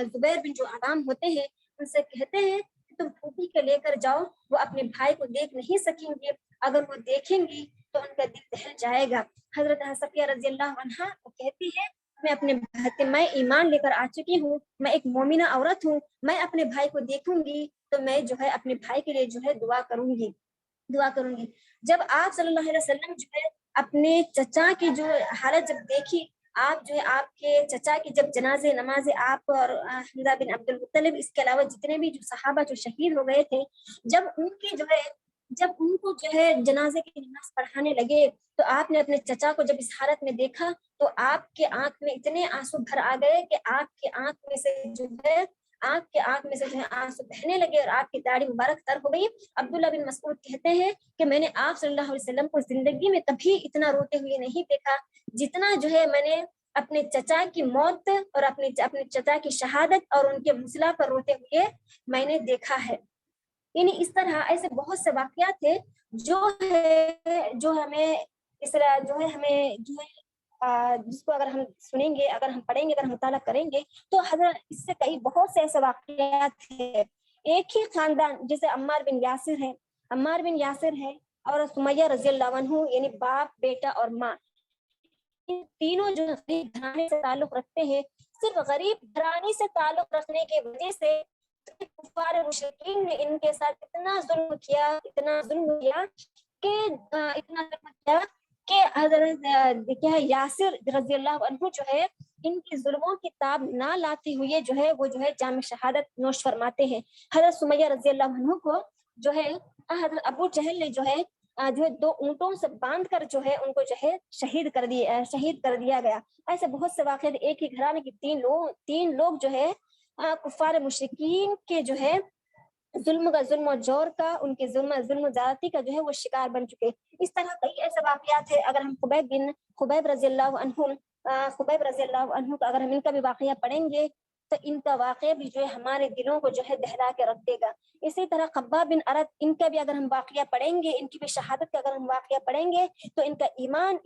زبیر بن جو عوام ہوتے ہیں ان سے کہتے ہیں کہ تم پھوپھی کو لے کر جاؤ، وہ اپنے بھائی کو دیکھ نہیں سکیں گے، اگر وہ دیکھیں گی تو ان کا دل دہل جائے گا۔ حضرت صفیہ رضی اللہ عنہا وہ کہتی ہے میں ایمان لے کر آ چکی ہوں، میں ایک مومنہ عورت ہوں، میں اپنے بھائی کو دیکھوں گی تو میں جو ہے اپنے بھائی کے لیے جو ہے دعا کروں گی۔ جب آپ صلی اللہ علیہ وسلم جو ہے اپنے چچا کی جو حالت جب دیکھی، آپ جو ہے آپ کے چچا کی جب جنازے نماز آپ اور حمزہ بن عبد المطلب اس کے علاوہ جتنے بھی جو صحابہ جو شہید ہو گئے تھے، جب ان کی جو ہے جب ان کو جو ہے جنازے کی نماز پڑھانے لگے تو آپ نے اپنے چچا کو جب اس حالت میں دیکھا تو آپ کے آنکھ میں اتنے آنسو بھر آ گئے کہ آپ کے آنکھ میں سے جو ہے آنسو بہنے لگے اور آپ کی داڑھی مبارک تر ہو گئی۔ عبداللہ بن مسعود کہتے ہیں کہ میں نے آپ صلی اللہ علیہ وسلم کو زندگی میں کبھی اتنا روتے ہوئے نہیں دیکھا جتنا جو ہے میں نے اپنے چچا کی موت اور اپنے چچا کی شہادت اور ان کے مسئلہ پر روتے ہوئے میں نے دیکھا ہے۔ یعنی اس طرح ایسے بہت سے واقعات تھے جو ہمیں اس طرح جو ہے ہمیں جو ہے جس کو اگر ہم سنیں گے، اگر ہم پڑھیں گے، اگر ہم مطالعہ کریں گے تو حضرت اس سے کئی بہت سے ایسے واقعات ہیں۔ ایک ہی خاندان جیسے عمار بن یاسر ہے اور سمیہ رضی اللہ عنہ، یعنی باپ، بیٹا اور ماں، ان تینوں جو غریب گھرانے سے تعلق رکھتے ہیں، صرف غریب گھرانے سے تعلق رکھنے کی وجہ سے کفار مشرکین نے ان کے ساتھ اتنا ظلم کیا کہ حضرت یاسر رضی اللہ عنہ جو ہے ان کی ظلموں کی تاب نہ لاتے ہوئے جو ہے وہ جو ہے جام شہادت نوش فرماتے ہیں۔ حضرت سمیہ رضی اللہ عنہ کو جو ہے حضرت ابو جہل نے جو ہے 2 اونٹوں سے باندھ کر جو ہے ان کو جو ہے شہید کر دیا گیا۔ ایسے بہت سے واقعات، ایک ہی گھرانے کے تین لوگ جو ہے کفار مشرکین کے جو ہے ظلم و جور کا، ان کے ظلم و زیادتی کا جو ہے وہ شکار بن چکے۔ اس طرح کئی ایسے واقعات ہیں۔ اگر ہم خبیب رضی اللہ عنہ کا اگر ہم ان کا بھی واقعہ پڑھیں گے تو ان کا واقعہ بھی جو ہے ہمارے دلوں کو جو ہے دہلا کے رکھ دے گا۔ اسی طرح خباب بن ارد، ان کا بھی اگر ہم واقعہ پڑھیں گے، ان کی بھی شہادت کا اگر ہم واقعہ پڑھیں گے تو ان کا ایمان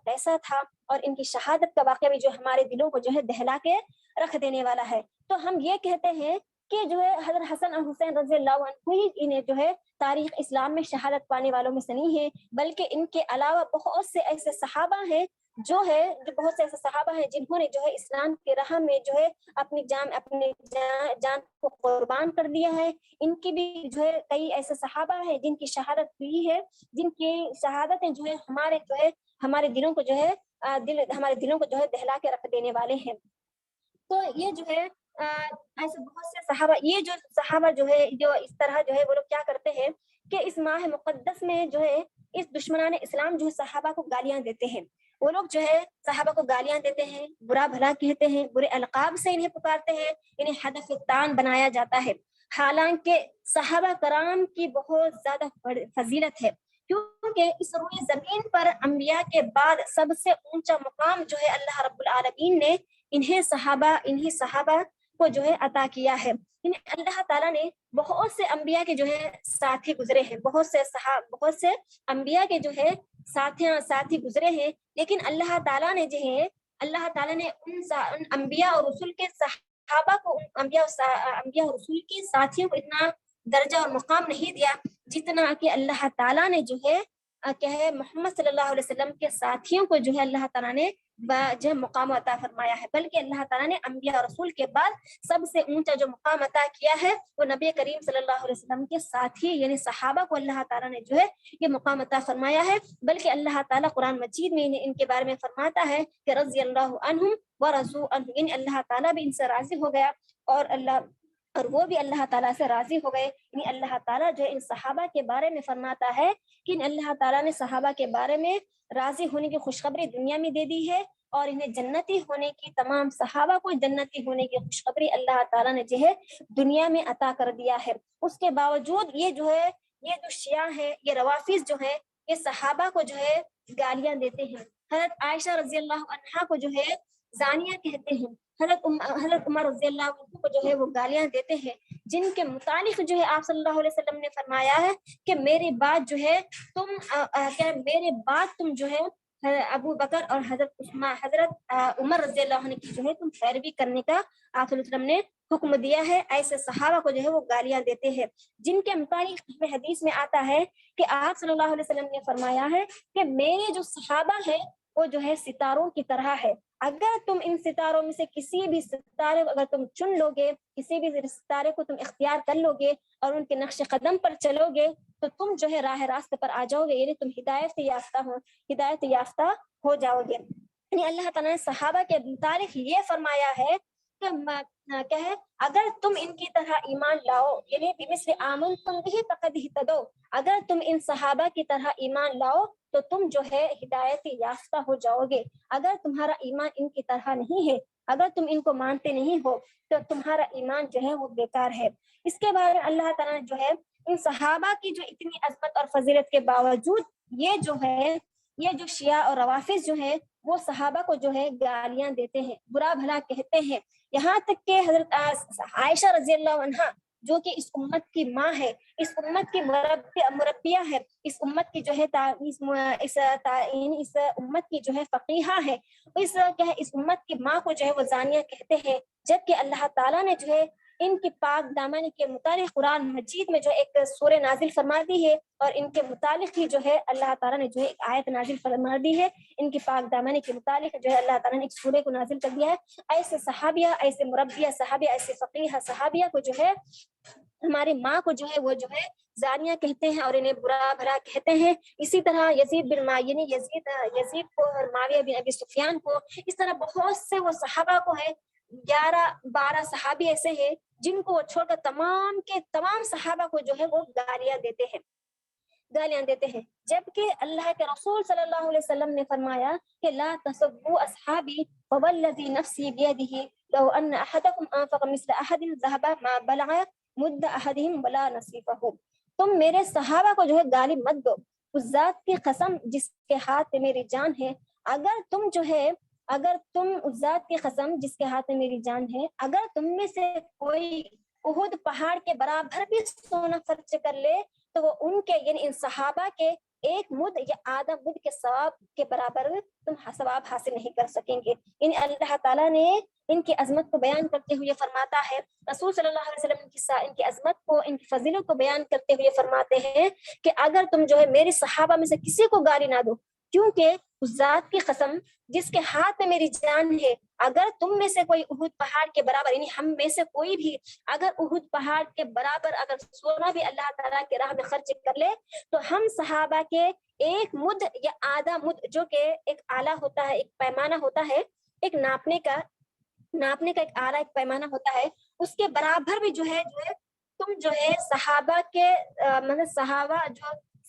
کیسا تھا، اور ان کی شہادت کا واقعہ بھی جو ہمارے دلوں کو جو ہے دہلا کے رکھ دینے والا ہے۔ تو ہم یہ کہتے ہیں کہ جو ہے حضرت حسن اور حسین رضی اللہ عنہ ہی انہیں جو ہے تاریخ اسلام میں شہادت پانے والوں میں سے نہیں ہے، بلکہ ان کے علاوہ بہت سے ایسے صحابہ ہیں جنہوں نے جو ہے اسلام کی راہ میں جو ہے اپنی جان کو قربان کر دیا ہے۔ ان کی بھی جو ہے کئی ایسے صحابہ ہیں جن کی شہادت ہوئی ہے، جن کی شہادتیں جو ہے ہمارے دلوں کو جو ہے دہلا کے رکھ دینے والے ہیں۔ تو یہ جو ہے ایسے بہت سے صحابہ جو ہے جو اس طرح جو ہے وہ لوگ کیا کرتے ہیں کہ اس ماہ مقدس میں جو ہے اس دشمنان اسلام جو ہے صحابہ کو گالیاں دیتے ہیں۔ وہ لوگ جو ہے صحابہ کو گالیاں دیتے ہیں، برا بھلا کہتے ہیں، برے القاب سے انہیں پکارتے ہیں، انہیں ہدف تان بنایا جاتا ہے۔ حالانکہ صحابہ کرام کی بہت زیادہ فضیلت ہے، کیونکہ اس روئے زمین پر انبیاء کے بعد سب سے اونچا مقام جو ہے اللہ رب العالمین نے انہیں صحابہ کو جو ہے عطا کیا ہے۔ اللہ تعالیٰ نے بہت سے انبیاء کے جو ہے ساتھی گزرے ہیں، بہت سے انبیاء کے جو ہے ساتھی گزرے ہیں، لیکن اللہ تعالیٰ نے ان انبیاء اور رسول کے صحابہ کو، انبیاء اور رسول کے ساتھیوں کو اتنا درجہ اور مقام نہیں دیا جتنا کہ اللہ تعالیٰ نے جو ہے محمد صلی اللہ علیہ وسلم کے ساتھیوں کو جو ہے اللہ تعالیٰ نے جو مقام عطا فرمایا ہے۔ بلکہ اللہ تعالیٰ نے انبیاء اور رسول کے بعد سب سے اونچا جو مقام عطا کیا ہے وہ نبی کریم صلی اللہ علیہ وسلم کے ساتھی یعنی صحابہ کو اللہ تعالیٰ نے جو ہے یہ مقام عطا فرمایا ہے۔ بلکہ اللہ تعالیٰ قرآن مجید میں ان کے بارے میں فرماتا ہے کہ رضی اللہ عنہم ورضوا عنہ، یعنی اللہ تعالیٰ بھی ان سے راضی ہو گیا اور وہ بھی اللہ تعالیٰ سے راضی ہو گئے۔ یعنی اللہ تعالیٰ جو ان صحابہ کے بارے میں فرماتا ہے کہ اللہ تعالیٰ نے صحابہ کے بارے میں راضی ہونے کی خوشخبری دنیا میں دے دی ہے، اور انہیں جنتی ہونے کی، تمام صحابہ کو جنتی ہونے کی خوشخبری اللہ تعالیٰ نے جو ہے دنیا میں عطا کر دیا ہے۔ اس کے باوجود یہ جو شیعہ ہے، یہ روافض جو ہے، یہ صحابہ کو جو ہے گالیاں دیتے ہیں۔ حضرت عائشہ رضی اللہ عنہا کو جو ہے زانیہ کہتے ہیں، حضرت عمر رضی اللہ عنہ کو جو ہے وہ گالیاں دیتے ہیں، جن کے متعلق جو ہے آپ صلی اللہ علیہ وسلم نے فرمایا ہے کہ میرے بعد تم جو ہے ابو بکر اور حضرت عمر رضی اللہ عنہ کی جو ہے تم پیروی کرنے کا آپ صلی اللہ علیہ وسلم نے حکم دیا ہے۔ ایسے صحابہ کو جو ہے وہ گالیاں دیتے ہیں، جن کے متعلق حدیث میں آتا ہے کہ آپ صلی اللہ علیہ وسلم نے فرمایا ہے کہ میرے جو صحابہ ہیں وہ جو ہے ستاروں کی طرح ہے، اگر تم ان ستاروں میں سے کسی بھی ستارے کو اگر تم چن لو گے، کسی بھی ستارے کو تم اختیار کر لو گے اور ان کے نقش قدم پر چلو گے تو تم جو ہے راہ راست پر آ جاؤ گے، یعنی تم ہدایت یافتہ ہو جاؤ گے۔ یعنی اللہ تعالیٰ نے صحابہ کے متعلق یہ فرمایا ہے کیا ہے اگر تم ان کی طرح ایمان لاؤ یعنی بمثل آمنتم به فقد اهتدوا، اگر تم ان صحابہ کی طرح ایمان لاؤ تو تم جو ہے ہدایت یافتہ ہو جاؤ گے. اگر تمہارا ایمان ان کی طرح نہیں ہے، اگر تم ان کو مانتے نہیں ہو تو تمہارا ایمان جو ہے وہ بیکار ہے. اس کے بعد اللہ تعالیٰ نے جو ہے ان صحابہ کی جو اتنی عظمت اور فضیلت کے باوجود یہ جو شیعہ اور روافض جو ہے وہ صحابہ کو جو ہے گالیاں دیتے ہیں، برا بھلا کہتے ہیں. یہاں تک کہ حضرت عائشہ رضی اللہ عنہا جو کہ اس امت کی ماں ہے، اس امت کی مربیہ ہے، اس امت کی جو ہے اس امت کی جو ہے فقیہہ ہے، اس امت کی ماں کو جو ہے وہ زانیہ کہتے ہیں. جبکہ اللہ تعالیٰ نے جو ہے ان کی پاک دامنی کے متعلق قرآن مجید میں جو ایک سورہ نازل فرما دی ہے، اور ان کے متعلق ہی جو ہے اللہ تعالیٰ نے جو ہے ایک آیت نازل فرما دی ہے. ان کی پاک دامنی کے متعلق جو ہے اللہ تعالیٰ نے ایک سورہ کو نازل کر دیا ہے. ایسے صحابیہ، ایسے مربیہ صحابیہ، ایسے فقیہ صحابیہ کو جو ہے ہماری ماں کو جو ہے وہ جو ہے زانیہ کہتے ہیں اور انہیں برا بھلا کہتے ہیں. اسی طرح یزید بن معین، یزید کو اور معاویہ بن ابی سفیان کو، اس طرح بہت سے وہ صحابہ کو ہے 11-12 صحابی ایسے ہیں جن کو چھوڑ کر تمام کے تمام صحابہ کو جو ہے وہ گالیاں دیتے ہیں. جبکہ اللہ کے رسول صلی اللہ علیہ وسلم نے فرمایا کہ لا تسبوا اصحابی فوالذی نفسی بیدہ لو ان احدکم انفق مثل احد ذهب ما بلغ مد احدهم ولا نصیفہ. تم میرے صحابہ کو جو ہے گالی مت دو، اس ذات کی قسم جس کے ہاتھ میں میری جان ہے، اگر تم اس ذات کی قسم جس کے ہاتھ میں میری جان ہے، اگر تم میں سے کوئی احد پہاڑ کے برابر بھی سونا خرچ کر لے تو وہ ان کے یعنی ان صحابہ کے ایک مد یا آدھا مد کے ثواب کے برابر تم ثواب حاصل نہیں کر سکیں گے. یعنی اللہ تعالیٰ نے ان کی عظمت کو بیان کرتے ہوئے فرماتا ہے، رسول صلی اللہ علیہ وسلم ان کی عظمت کو، ان کی فضیلت کو بیان کرتے ہوئے فرماتے ہیں کہ اگر تم جو ہے میری صحابہ میں سے کسی کو گالی نہ دو، کیونکہ اس ذات کی قسم جس کے ہاتھ میں میری جان ہے، اگر تم میں سے کوئی احد پہاڑ کے برابر یعنی ہم میں سے کوئی بھی اگر احد پہاڑ کے برابر اگر سونا بھی اللہ تعالیٰ کے راہ میں خرچ کر لے تو ہم صحابہ کے ایک مد یا آدھا مد، جو کہ ایک آلہ ہوتا ہے، ایک پیمانہ ہوتا ہے، ایک ناپنے کا ایک آلہ، ایک پیمانہ ہوتا ہے، اس کے برابر بھی جو ہے تم جو ہے صحابہ کے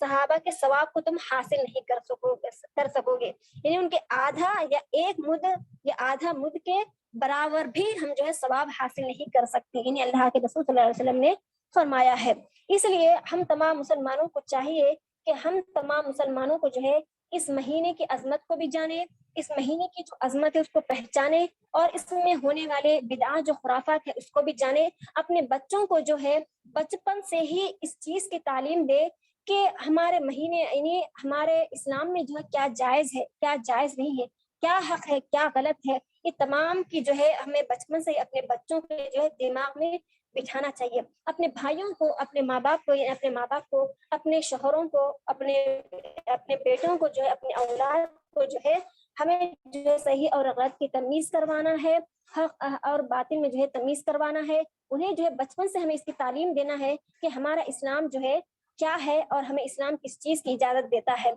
صحابہ کے ثواب کو تم حاصل نہیں کر سکو گے. یعنی ان کے آدھا یا ایک مد یا آدھا مد کے برابر بھی ہم جو ہے ثواب حاصل نہیں کر سکتے. یعنی اللہ کے رسول صلی اللہ علیہ وسلم نے فرمایا ہے. اس لیے ہم تمام مسلمانوں کو چاہیے کہ ہم تمام مسلمانوں کو جو ہے اس مہینے کی عظمت کو بھی جانے، اس مہینے کی جو عظمت ہے اس کو پہچانے، اور اس میں ہونے والے بدعات جو خرافات ہے اس کو بھی جانے. اپنے بچوں کو جو ہے بچپن سے ہی اس چیز کی تعلیم دے کہ ہمارے مہینے یعنی ہمارے اسلام میں جو ہے کیا جائز ہے، کیا جائز نہیں ہے، کیا حق ہے، کیا غلط ہے. یہ تمام کی جو ہے ہمیں بچپن سے اپنے بچوں کے جو ہے دماغ میں بٹھانا چاہیے. اپنے بھائیوں کو، اپنے ماں باپ کو، اپنے شوہروں کو، اپنے بیٹوں کو جو ہے، اپنے اولاد کو جو ہے ہمیں جو ہے صحیح اور غلط کی تمیز کروانا ہے، حق اور باطل میں جو ہے تمیز کروانا ہے. انہیں جو ہے بچپن سے ہمیں اس کی تعلیم دینا ہے کہ ہمارا اسلام جو ہے کیا ہے اور ہمیں اسلام کس چیز کی اجازت دیتا ہے.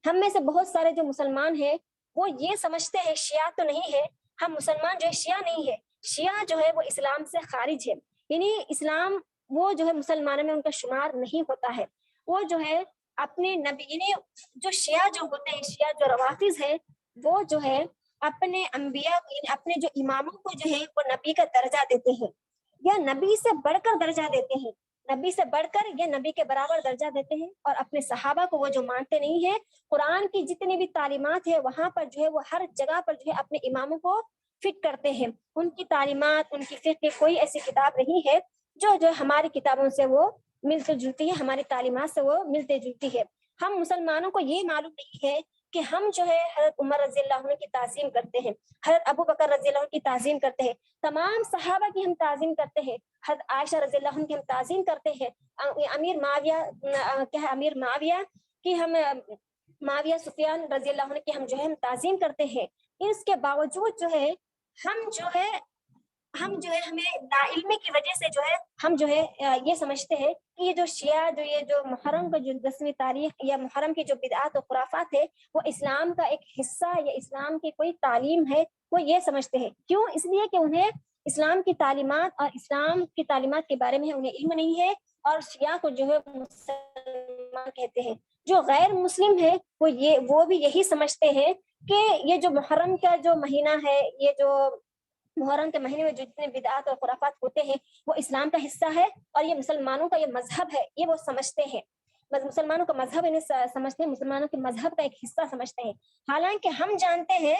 ہم میں سے بہت سارے جو مسلمان ہیں وہ یہ سمجھتے ہیں شیعہ تو نہیں ہے، ہم مسلمان جو ہے شیعہ نہیں ہے، شیعہ جو ہے وہ اسلام سے خارج ہے. یعنی اسلام وہ جو ہے مسلمانوں میں ان کا شمار نہیں ہوتا ہے. وہ جو ہے اپنے نبی یعنی جو شیعہ جو ہوتے ہیں، شیعہ جو روافض ہے، وہ جو ہے اپنے انبیاء یعنی اپنے جو اماموں کو جو ہے وہ نبی کا درجہ دیتے ہیں، یا نبی سے بڑھ کر درجہ دیتے ہیں، نبی سے بڑھ کر یا نبی کے برابر درجہ دیتے ہیں. اور اپنے صحابہ کو وہ جو مانتے نہیں ہیں، قرآن کی جتنی بھی تعلیمات ہے وہاں پر جو ہے وہ ہر جگہ پر جو ہے اپنے اماموں کو فٹ کرتے ہیں. ان کی تعلیمات، ان کی فقہ کی کوئی ایسی کتاب نہیں ہے جو ہماری کتابوں سے وہ ملتی جلتی ہے، ہماری تعلیمات سے وہ ملتے جلتی ہے. ہم مسلمانوں کو یہ معلوم نہیں ہے کہ ہم جو ہے حضرت عمر رضی اللہ عنہ کی تعظیم کرتے ہیں، حضرت ابو بکر رضی اللہ عنہ کی تعظیم کرتے ہیں، تمام صحابہ کی ہم تعظیم کرتے ہیں، حضرت عائشہ رضی اللہ عنہ کی ہم تعظیم کرتے ہیں، امیر معاویہ کی ہم معاویہ سفیان رضی اللہ عنہ کی ہم جو ہے ہم تعظیم کرتے ہیں. اس کے باوجود جو ہے ہم جو ہے ہمیں لا علمی کی وجہ سے جو ہے ہم جو ہے یہ سمجھتے ہیں کہ یہ جو شیعہ یہ جو محرم کا جو 10ویں تاریخ یا محرم کی جو بدعات و خرافات ہے وہ اسلام کا ایک حصہ یا اسلام کی کوئی تعلیم ہے، وہ یہ سمجھتے ہیں. کیوں؟ اس لیے کہ انہیں اسلام کی تعلیمات اور اسلام کی تعلیمات کے بارے میں انہیں علم نہیں ہے، اور شیعہ کو جو ہے مسلمان کہتے ہیں۔ جو غیر مسلم ہے وہ بھی یہی سمجھتے ہیں کہ یہ جو محرم کا جو مہینہ ہے، یہ جو محرم کے مہینے میں جو جتنے بدعات اور خرافات ہوتے ہیں وہ اسلام کا حصہ ہے، اور یہ مسلمانوں کا یہ مذہب ہے، یہ وہ سمجھتے ہیں۔ بس مسلمانوں کا مذہب انہیں سمجھتے ہیں، مسلمانوں کے مذہب کا ایک حصہ سمجھتے ہیں۔ حالانکہ ہم جانتے ہیں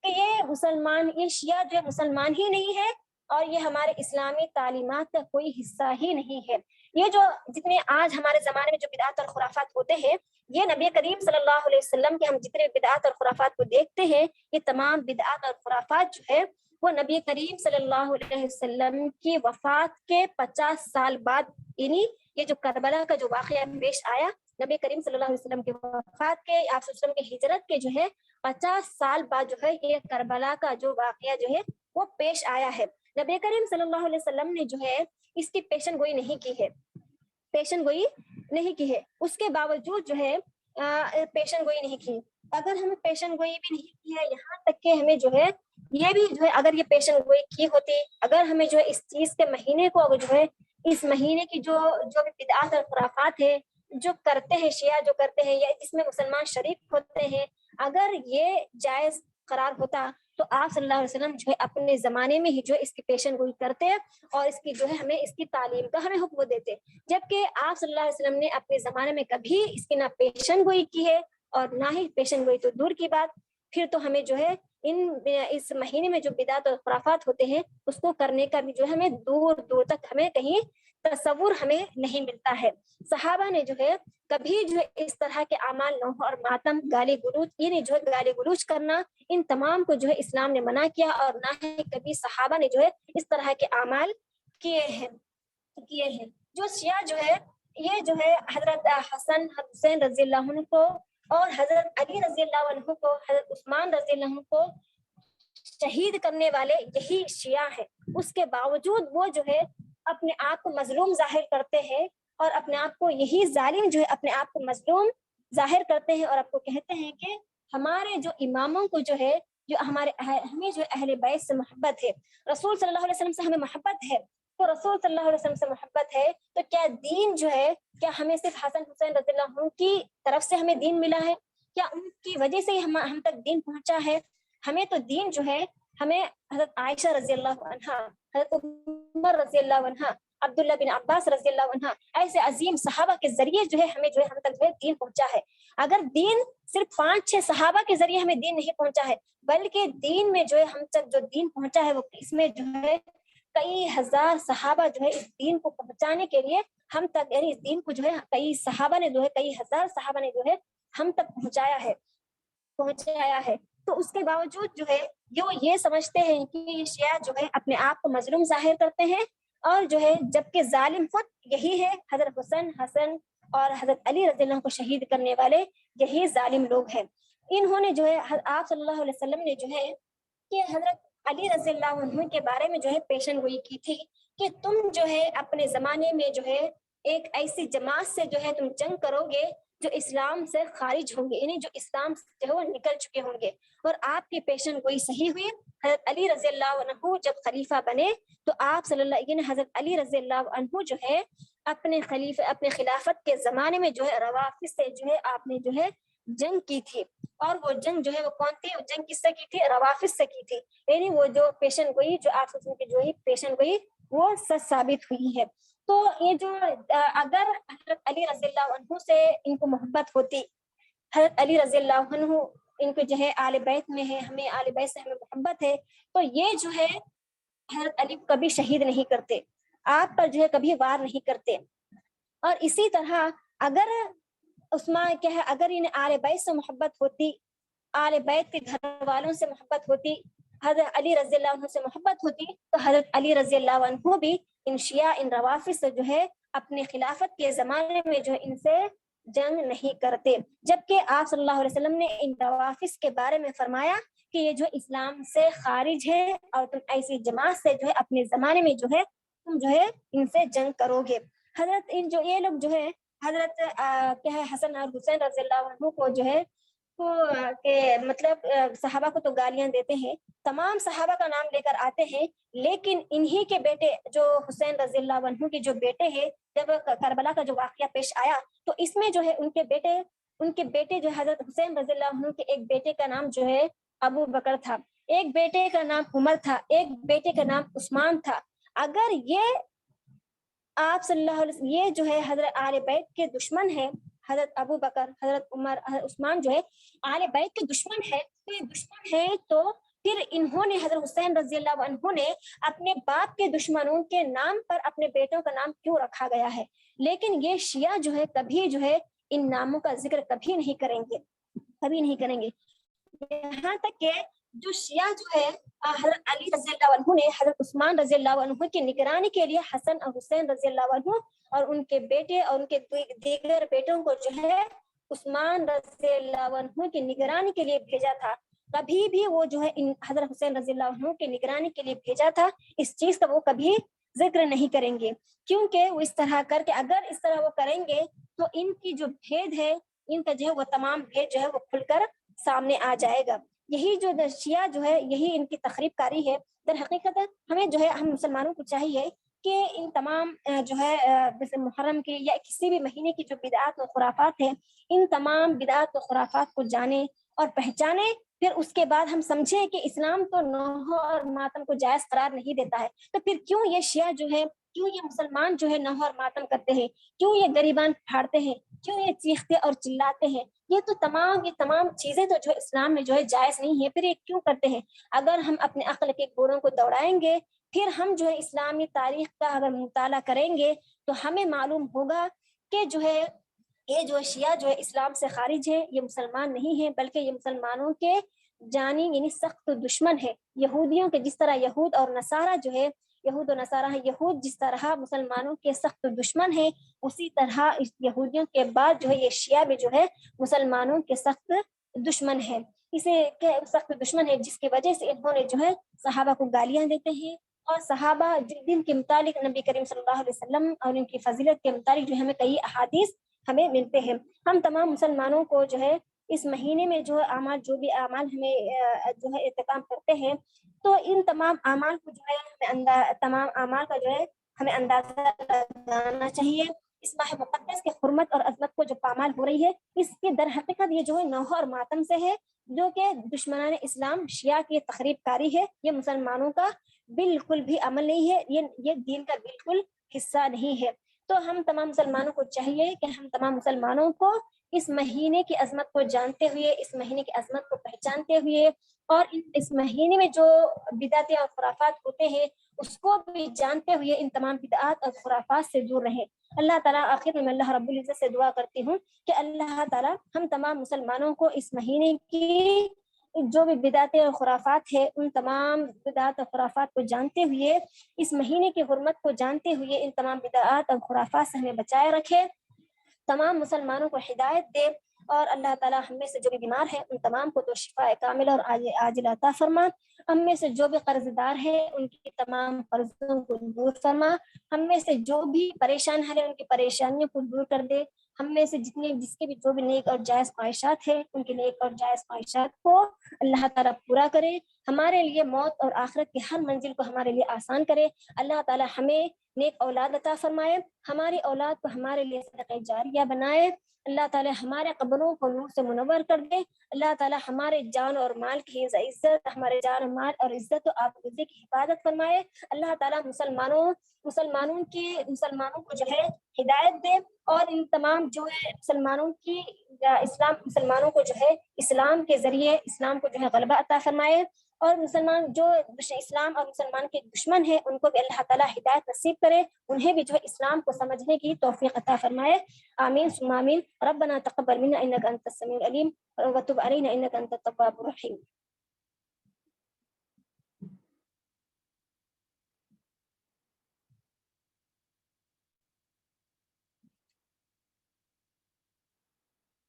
کہ یہ شیعہ جو ہے مسلمان ہی نہیں ہے، اور یہ ہمارے اسلامی تعلیمات کا کوئی حصہ ہی نہیں ہے۔ یہ جو جتنے آج ہمارے زمانے میں جو بدعات اور خرافات ہوتے ہیں، یہ نبی کریم صلی اللہ علیہ وسلم کے ہم جتنے بدعات اور خرافات کو دیکھتے ہیں، یہ تمام بدعات اور خرافات جو ہے وہ نبی کریم صلی اللہ علیہ وسلم کی وفات کے 50 سال بعد، یعنی یہ جو کربلا کا جو واقعہ پیش آیا، نبی کریم صلی اللہ علیہ وسلم کی وفات کے، آپ صلی اللہ علیہ وسلم کی ہجرت کے جو ہے 50 سال بعد جو ہے یہ کربلا کا جو واقعہ جو ہے وہ پیش آیا ہے۔ نبی کریم صلی اللہ علیہ وسلم نے جو ہے اس کی پیشن گوئی نہیں کی ہے، پیشن گوئی نہیں کی ہے، اس کے باوجود جو ہے پیشن گوئی نہیں کی۔ اگر ہمیں پیشن گوئی بھی نہیں کی ہے، یہاں تک کہ ہمیں جو ہے یہ بھی جو ہے اگر یہ پیشن گوئی کی ہوتی، اگر ہمیں جو ہے اس چیز کے مہینے کو جو ہے اس مہینے کی جو بھی بدعات اور خرافات ہے جو کرتے ہیں شیعہ، جو کرتے ہیں یا اس میں مسلمان شریک ہوتے ہیں، اگر یہ جائز قرار ہوتا تو آپ صلی اللہ علیہ وسلم جو ہے اپنے زمانے میں ہی جو ہے اس کی پیشن گوئی کرتے اور اس کی جو ہے ہمیں اس کی تعلیم کا ہمیں حکم دیتے، جبکہ آپ صلی اللہ علیہ وسلم نے اپنے زمانے میں کبھی اس کی نہ پیشن گوئی کی ہے اور نہ ہی پیشن گوئی تو دور کی بات، پھر تو ہمیں جو ہے اس مہینے میں جو بدعات اور خرافات ہوتے ہیں اس کو کرنے کا بھی جو ہے ہمیں دور دور تک ہمیں کہیں تصور ہمیں نہیں ملتا ہے۔ صحابہ نے جو ہے کبھی جو ہے اس طرح کے اعمال نوح اور ماتم، گالی گلوچ، یعنی جو ہے گالی گلوچ کرنا، ان تمام کو جو ہے اسلام نے منع کیا، اور نہ ہی کبھی صحابہ نے جو ہے اس طرح کے اعمال کیے ہیں۔ جو شیعہ جو ہے یہ جو ہے حضرت حسن حسین رضی اللہ عنہ کو اور حضرت علی رضی اللہ عنہ کو، حضرت عثمان رضی اللہ عنہ کو شہید کرنے والے یہی شیعہ ہیں، اس کے باوجود وہ جو ہے اپنے آپ کو مظلوم ظاہر کرتے ہیں، اور اپنے آپ کو یہی ظالم جو ہے اپنے آپ کو مظلوم ظاہر کرتے ہیں، اور آپ کو کہتے ہیں کہ ہمارے جو اماموں کو جو ہے جو ہمیں جو اہل بیت سے محبت ہے، رسول صلی اللہ علیہ وسلم سے ہمیں محبت ہے، تو رسول صلی اللہ علیہ وسلم سے محبت ہے تو کیا دین جو ہے، کیا ہمیں صرف حسن حسین رضی اللہ عنہ کی طرف سے ہمیں دین ملا ہے؟ کیا ان کی وجہ سے ہم تک دین پہنچا ہے؟ ہمیں تو دین جو ہے ہمیں حضرت عائشہ رضی اللہ عنہا، حضرت عمر رضی اللہ عنہا، عبداللہ بن عباس رضی اللہ عنہ، ایسے عظیم صحابہ کے ذریعے جو ہے ہمیں جو ہے ہم تک جو ہے دین پہنچا ہے۔ اگر دین صرف 5-6 صحابہ کے ذریعے ہمیں دین نہیں پہنچا ہے، بلکہ دین میں جو ہے ہم تک جو دین پہنچا ہے وہ اس میں جو ہے کئی ہزار صحابہ جو ہے اس دین کو پہنچانے کے لیے ہم تک، یعنی اس دین کو جو ہے کئی صحابہ نے جو ہے کئی ہزار صحابہ نے جو ہے ہم تک پہنچایا ہے۔ تو اس کے باوجود جو ہے یہ سمجھتے ہیں کہ یہ شیعہ جو ہے اپنے آپ کو مظلوم ظاہر کرتے ہیں، اور جو ہے جبکہ ظالم خود یہی ہے، حضرت حسن اور حضرت علی رضی اللہ عنہ کو شہید کرنے والے یہی ظالم لوگ ہیں۔ انہوں نے جو ہے آپ صلی اللہ علیہ وسلم نے جو ہے کہ حضرت علی رضی اللہ عنہ کے بارے میں جو ہے پیشن گوئی کی تھی کہ تم جو ہے اپنے زمانے میں جو ہے ایک ایسی جماعت سے جو ہے تم جنگ کرو گے جو اسلام سے خارج ہوں گے، یعنی جو اسلام سے جو ہے وہ نکل چکے ہوں گے، اور آپ کی پیشن گوئی صحیح ہوئی۔ حضرت علی رضی اللہ عنہ جب خلیفہ بنے تو آپ صلی اللہ یعنی حضرت علی رضی اللہ عنہ جو ہے اپنے خلافت کے زمانے میں جو ہے روافض سے جو ہے آپ نے جو ہے جنگ کی تھی، اور وہ جنگ جو ہے وہ کون تھی؟ وہ جنگ کس سے کی تھی؟ روافض سے کی تھی، یعنی وہ جو پیشن گوئی جو آپ کی جو ہی پیشن گوئی وہ سچ ثابت ہوئی ہے۔ تو یہ جو اگر حضرت علی رضی اللہ عنہ سے ان کو محبت ہوتی، حضرت علی رضی اللہ عنہ ان کو جو ہے آل بیت میں ہے، ہمیں آل بیت سے ہمیں محبت ہے، تو یہ جو ہے حضرت علی کو کبھی شہید نہیں کرتے، آپ پر جو ہے کبھی وار نہیں کرتے۔ اور اسی طرح اگر عثمان کیا ہے، اگر انہیں آل بیت سے محبت ہوتی، آل بیت کے گھر والوں سے محبت ہوتی، حضرت علی رضی اللہ عنہ سے محبت ہوتی، تو حضرت علی رضی اللہ عنہ بھی ان شیعہ ان روافض سے جو ہے اپنے خلافت کے زمانے میں جو ہے ان سے جنگ نہیں کرتے، جبکہ آپ صلی اللہ علیہ وسلم نے ان روافض کے بارے میں فرمایا کہ یہ جو اسلام سے خارج ہے، اور تم ایسی جماعت سے جو ہے اپنے زمانے میں جو ہے تم جو ہے ان سے جنگ کرو گے۔ حضرت یہ لوگ جو ہے حضرت کیا ہے حسن اور حسین رضی اللہ عنہ کو جو ہے کو کہ مطلب صحابہ کو تو گالیاں دیتے ہیں، تمام صحابہ کا نام لے کر آتے ہیں، لیکن انہی کے بیٹے جو حسین رضی اللہ عنہ کے جو بیٹے ہیں، جب کربلا کا جو واقعہ پیش آیا تو اس میں جو ہے ان کے بیٹے جو حضرت حسین رضی اللہ عنہ کے ایک بیٹے کا نام جو ہے ابو بکر تھا، ایک بیٹے کا نام عمر تھا، ایک بیٹے کا نام عثمان تھا۔ اگر یہ آپ صلی اللہ علیہ وسلم یہ جو ہے حضرت آل بیت کے دشمن ہے، حضرت ابو بکر، حضرت عمر، حضرت عثمان جو ہے آل بیت کے دشمن ہے، تو یہ دشمن ہے تو پھر انہوں نے حضرت حسین رضی اللہ عنہ نے اپنے باپ کے دشمنوں کے نام پر اپنے بیٹوں کا نام کیوں رکھا گیا ہے؟ لیکن یہ شیعہ جو ہے کبھی جو ہے ان ناموں کا ذکر کبھی نہیں کریں گے، کبھی نہیں کریں گے، یہاں تک کہ جو شیعہ جو ہے حضرت علی رضی اللہ عنہ نے حضرت عثمان رضی اللہ عنہ کی نگرانی کے لیے حسن اور حسین رضی اللہ عنہ اور ان کے بیٹے اور ان کے دیگر بیٹوں کو جو ہے عثمان رضی اللہ عنہ کی نگرانی کے لیے بھیجا تھا، کبھی بھی وہ جو ہے حضرت حسین رضی اللہ عنہ کی نگرانی کے لیے بھیجا تھا، اس چیز کا وہ کبھی ذکر نہیں کریں گے، کیونکہ وہ اس طرح کر کے اگر اس طرح وہ کریں گے تو ان کی جو بھید ہے، ان کا جو ہے وہ تمام بھید جو ہے وہ کھل کر سامنے آ جائے گا۔ یہی جو شیعہ جو ہے یہی ان کی تخریب کاری ہے۔ در حقیقت ہمیں جو ہے ہم مسلمانوں کو چاہیے کہ ان تمام جو ہے جیسے محرم کی یا کسی بھی مہینے کی جو بدعات و خرافات ہیں، ان تمام بدعات و خرافات کو جانیں اور پہچانیں، پھر اس کے بعد ہم سمجھیں کہ اسلام تو نوح اور ماتم کو جائز قرار نہیں دیتا ہے، تو پھر کیوں یہ شیعہ جو ہے، کیوں یہ مسلمان جو ہے نوح اور ماتم کرتے ہیں، کیوں یہ غریبان پھاڑتے ہیں، کیوں یہ چیختے اور چلاتے ہیں؟ یہ تمام چیزیں تو جو اسلام میں جو ہے جائز نہیں ہے، پھر یہ کیوں کرتے ہیں؟ اگر ہم اپنے عقل کے گھوڑوں کو دوڑائیں گے، پھر ہم جو ہے اسلامی تاریخ کا اگر مطالعہ کریں گے تو ہمیں معلوم ہوگا کہ جو ہے یہ جو شیعہ جو ہے اسلام سے خارج ہے، یہ مسلمان نہیں ہے، بلکہ یہ مسلمانوں کے جانی یعنی سخت دشمن ہے۔ یہودیوں کے جس طرح یہود اور نصارہ جو ہے، یہود و نصارہ یہود جس طرح مسلمانوں کے سخت دشمن ہیں، اسی طرح یہودیوں کے بعد جو ہے یہ شیعہ بھی جو ہے مسلمانوں کے سخت دشمن ہے، اسے سخت دشمن ہے، جس کی وجہ سے انہوں نے جو ہے صحابہ کو گالیاں دیتے ہیں، اور صحابہ جن کے متعلق نبی کریم صلی اللہ علیہ وسلم اور ان کی فضیلت کے متعلق جو ہمیں کئی احادیث ہمیں ملتے ہیں۔ ہم تمام مسلمانوں کو جو ہے اس مہینے میں جو اعمال جو بھی اعمال ہمیں جو ہے اہتمام کرتے ہیں، تو ان تمام اعمال کو جو ہے تمام اعمال کا جو ہے ہمیں اندازہ لگانا چاہیے۔ اس ماہ مقدس کے حرمت اور عظمت کو جو پامال ہو رہی ہے، اس کی در حقیقت یہ جو ہے نوح اور ماتم سے ہے، جو کہ دشمنان اسلام شیعہ کی تخریب کاری ہے، یہ مسلمانوں کا بالکل بھی عمل نہیں ہے، یہ دین کا بالکل حصہ نہیں ہے۔ تو ہم تمام مسلمانوں کو چاہیے کہ ہم تمام مسلمانوں کو اس مہینے کی عظمت کو جانتے ہوئے، اس مہینے کی عظمت کو پہچانتے ہوئے، اور اس مہینے میں جو بدعتیں اور خرافات ہوتے ہیں اس کو بھی جانتے ہوئے ان تمام بدعات اور خرافات سے دور رہیں۔ اللہ تعالیٰ آخر میں اللہ رب العزت سے دعا کرتی ہوں کہ اللہ تعالیٰ ہم تمام مسلمانوں کو اس مہینے کی جو بھی بدعتیں اور خرافات ہے، ان تمام بدعات اور خرافات کو جانتے ہوئے، اس مہینے کی حرمت کو جانتے ہوئے ان تمام بدعات اور خرافات سے ہمیں بچائے رکھے، تمام مسلمانوں کو ہدایت دے، اور اللہ تعالیٰ ہم میں سے جو بھی بیمار ہیں ان تمام کو تو شفاء کاملہ اور عاجل عطا فرما، ہم میں سے جو بھی قرض دار ہیں ان کی تمام قرضوں کو دور فرما، ہم میں سے جو بھی پریشان ہیں ان کی پریشانیوں کو دور کر دے، ہم میں سے جس کے بھی جو بھی نیک اور جائز خواہشات ہیں ان کے نیک اور جائز خواہشات کو اللہ تعالیٰ پورا کرے، ہمارے لیے موت اور آخرت کی ہر منزل کو ہمارے لیے آسان کرے، اللہ تعالیٰ ہمیں نیک اولاد عطا فرمائے، ہماری اولاد کو ہمارے لیے صدقہ جاریہ بنائے، اللہ تعالیٰ ہمارے قبروں کو نور سے منور کر دے، اللہ تعالیٰ ہمارے جان اور مال کی عزت، ہمارے جان اور مال اور عزت و آبروئے کی حفاظت فرمائے، اللہ تعالیٰ مسلمانوں کو جو ہے ہدایت دے، اور ان تمام جو ہے مسلمانوں کو جو ہے اسلام کے ذریعے اسلام کو جو ہے غلبہ عطا فرمائے، اور مسلمان جو اسلام اور مسلمان کے دشمن ہیں ان کو بھی اللہ تعالیٰ ہدایت نصیب کرے، انہیں بھی جو ہے اسلام کو سمجھنے کی توفیق عطا فرمائے، آمین ثم آمین۔ ربنا تقبل منا انك انت السميع العليم وتب علينا انك انت التواب الرحيم۔